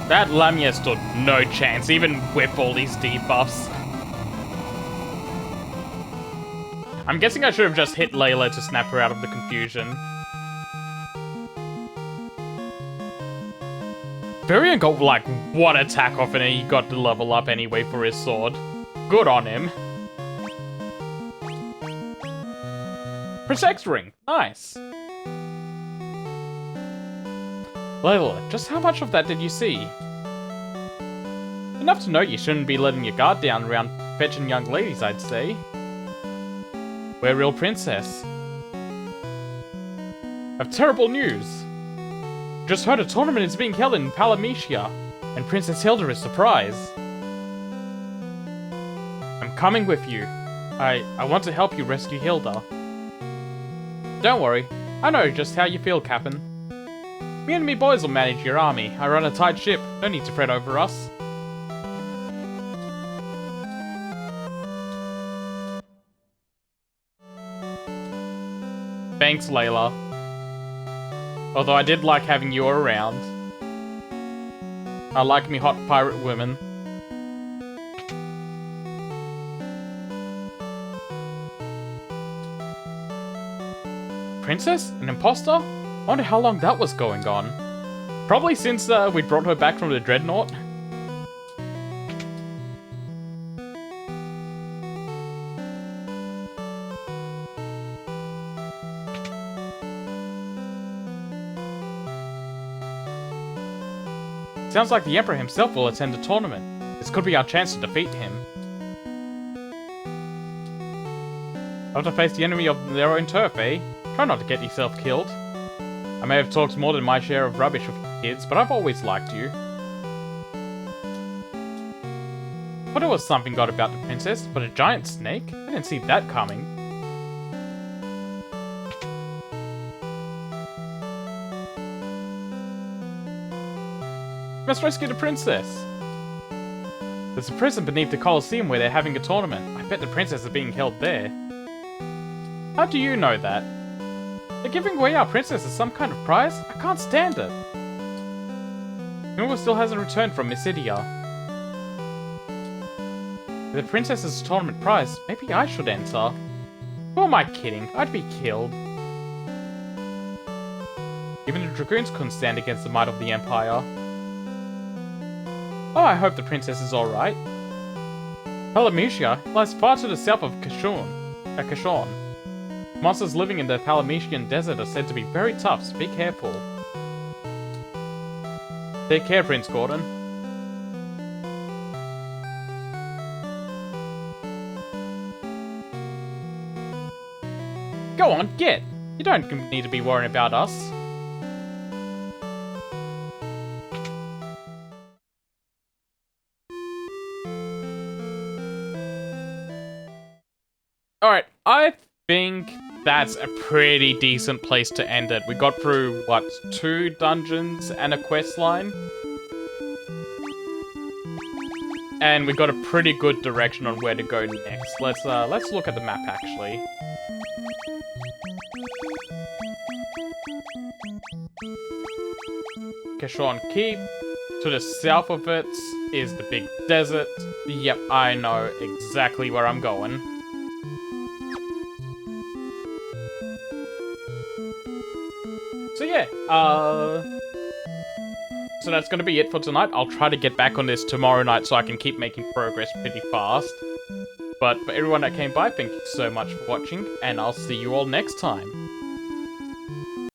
That Lamia stood no chance, even with all these debuffs. I'm guessing I should have just hit Layla to snap her out of the confusion. Varian got, like, one attack off and he got to level up anyway for his sword. Good on him. Protect ring. Nice. Layla, just how much of that did you see? Enough to know you shouldn't be letting your guard down around fetching young ladies, I'd say. We're real princess. I've terrible news. Just heard a tournament is being held in Palamecia, and Princess Hilda is surprised. I'm coming with you. I want to help you rescue Hilda. Don't worry, I know just how you feel, Captain. Me and me boys will manage your army. I run a tight ship, no need to fret over us. Thanks, Layla. Although I did like having you around. I like me hot pirate women. Princess? An imposter? I wonder how long that was going on. Probably since we brought her back from the Dreadnought. Sounds like the Emperor himself will attend the tournament. This could be our chance to defeat him. Have to face the enemy of their own turf, eh? Try not to get yourself killed. I may have talked more than my share of rubbish with kids, but I've always liked you. Thought it was something got about the princess, but a giant snake? I didn't see that coming. Must rescue the princess. There's a prison beneath the Colosseum where they're having a tournament. I bet the princess is being held there. How do you know that? They're giving away our princess as some kind of prize? I can't stand it. Numa still hasn't returned from Mysidia. If the princess's tournament prize, maybe I should enter. Who am I kidding? I'd be killed. Even the Dragoons couldn't stand against the might of the Empire. Oh, I hope the princess is alright. Palamecia lies far to the south of Kashawn. Monsters living in the Palamecian desert are said to be very tough, so be careful. Take care, Prince Gordon. Go on, get! You don't need to be worrying about us. Alright, I think that's a pretty decent place to end it. We got through, what, 2 dungeons and a quest line? And we got a pretty good direction on where to go next. Let's look at the map, actually. Kashawn Keep. To the south of it is the big desert. Yep, I know exactly where I'm going. So yeah, so that's gonna be it for tonight. I'll try to get back on this tomorrow night so I can keep making progress pretty fast. But for everyone that came by, thank you so much for watching, and I'll see you all next time.